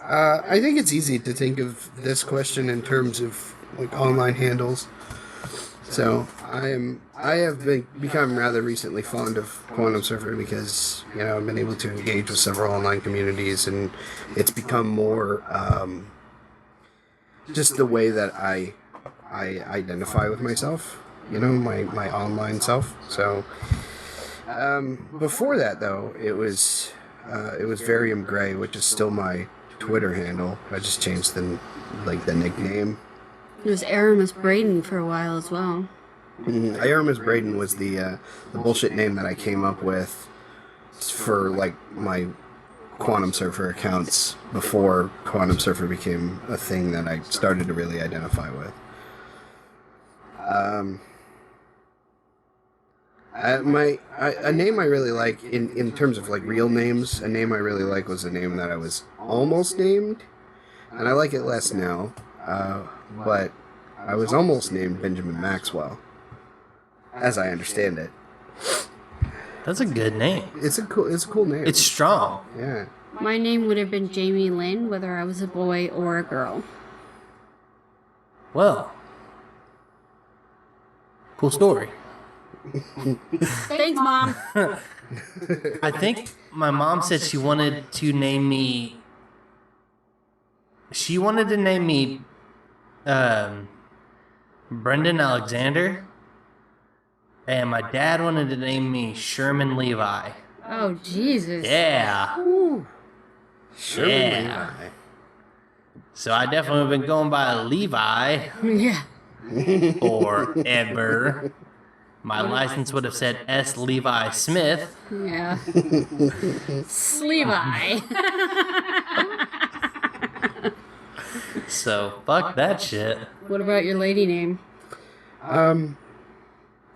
I think it's easy to think of this question in terms of like online handles. So I have become rather recently fond of Quantumsurfer because I've been able to engage with several online communities and it's become more just the way that I identify with myself, my online self. So before that though, it was Varium Gray, which is still my Twitter handle. I just changed the nickname. It was Aramis Braden for a while as well. Aramis Braden was the bullshit name that I came up with for my Quantumsurfer accounts before Quantumsurfer became a thing that I started to really identify with. A name I really like in terms of real names, a name I really like was a name that I was almost named, and I like it less now. But I was almost named Benjamin Maxwell, as I understand it. That's a good name. It's a cool name. It's strong. Yeah. My name would have been Jamie Lynn, whether I was a boy or a girl. Well, cool story. Thanks, Mom. I think my mom said she wanted to name me. She wanted to name me Brendan Alexander, and my dad wanted to name me Sherman Levi. Oh, Jesus. Yeah. Sherman Yeah. Levi. So I definitely have been going by Levi Yeah. forever. My license would have said S. Levi Smith. Yeah. Levi. So fuck that shit. What about your lady name? I don't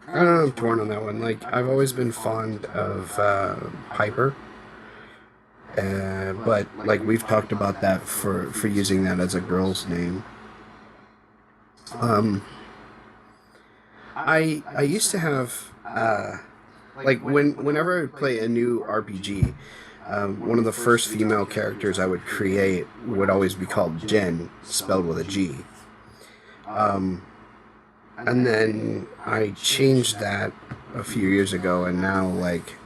know, I'm torn on that one. Like, I've always been fond of Piper. But, like, we've talked about that for using that as a girl's name. I used to have, like, whenever I would play a new RPG, one of the first female characters I would create would always be called Jen, spelled with a G. And then I changed that a few years ago, and now, like,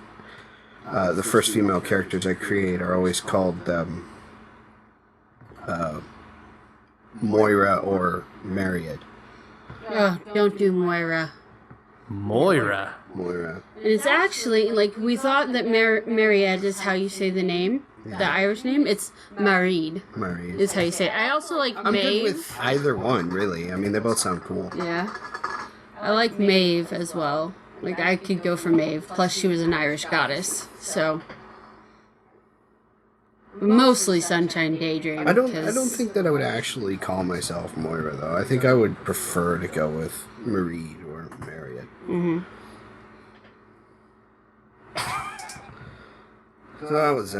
the first female characters I create are always called Moira or Marriott. Oh, don't do Moira. Moira. Moira. And it's actually, like, we thought that Mariette is how you say the name, the Irish name. It's Marid Marie. is how you say it. I also like I'm good Maeve. with either one, really. I mean, they both sound cool. Yeah. I like Maeve as well. Like, I could go for Maeve. Plus, she was an Irish goddess, so... Mostly Sunshine Daydream. I don't think that I would actually call myself Moira, though. I think I would prefer to go with Marie or Marriott. Mm-hmm. So that was,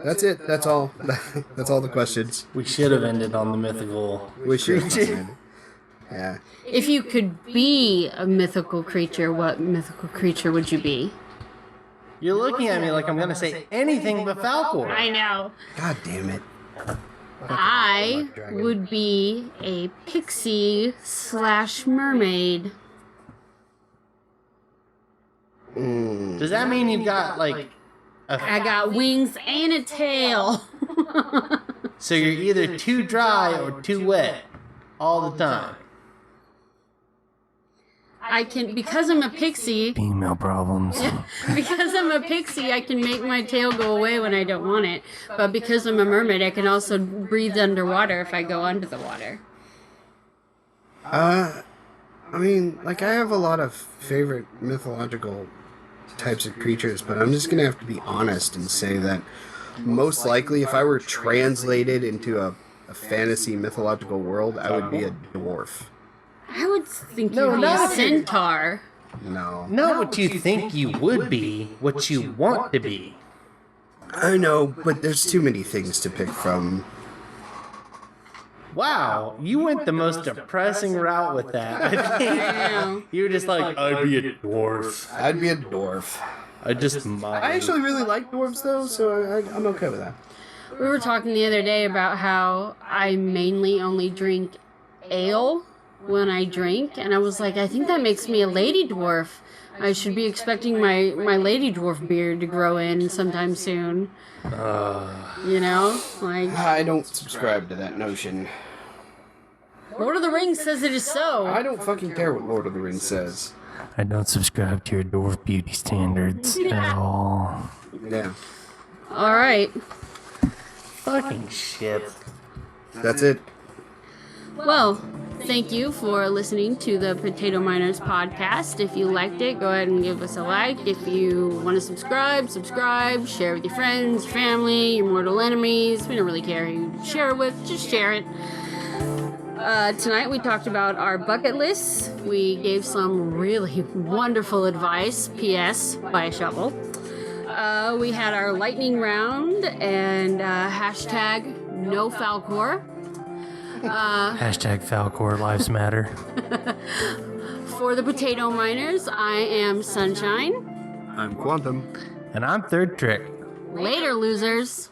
that's it. That's all. That's all the questions. We should have ended on the mythical. We should. Yeah. If you could be a mythical creature, what mythical creature would you be? You're looking at me like I'm gonna say anything but Falcor. I know. God damn it. I would be a pixie / mermaid. Does that mean you've got like I got wings and a tail. so you're either too dry or too wet all the time? I can, because I'm a pixie, Female problems. because I'm a pixie, I can make my tail go away when I don't want it. But because I'm a mermaid, I can also breathe underwater if I go under the water. I mean, like, I have a lot of favorite mythological types of creatures, but I'm just gonna have to be honest and say that most likely, if I were translated into a fantasy mythological world, I would be a dwarf. I would think No, you'd be not a if you- centaur. No. Not what you think you would be, what you want to be. I know, but there's too many things to pick from. Wow, you went the most depressing route with that. I think. I know. You were just like, I'd be a dwarf. I'd be a dwarf. I just might. I actually really like dwarves, though, so I'm okay with that. We were talking the other day about how I mainly only drink ale when I drink, and I was like, I think that makes me a lady dwarf. I should be expecting my lady dwarf beard to grow in sometime soon. You know? Like, I don't subscribe to that notion. Lord of the Rings says it is so. I don't fucking care what Lord of the Rings says. I don't subscribe to your dwarf beauty standards at all. Yeah. Alright. Fucking shit. That's it. Well, thank you for listening to the Potato Miners podcast. If you liked it, go ahead and give us a like. If you want to subscribe, share with your friends, your family, your mortal enemies. We don't really care who you share it with, just share it. Tonight we talked about our bucket lists. We gave some really wonderful advice, P.S. buy a shovel. We had our lightning round and hashtag no Falcor. Hashtag Falcor Lives Matter. For the Potato Miners, I am Sunshine. I'm Quantum. And I'm ThirdxTrick. Later, losers.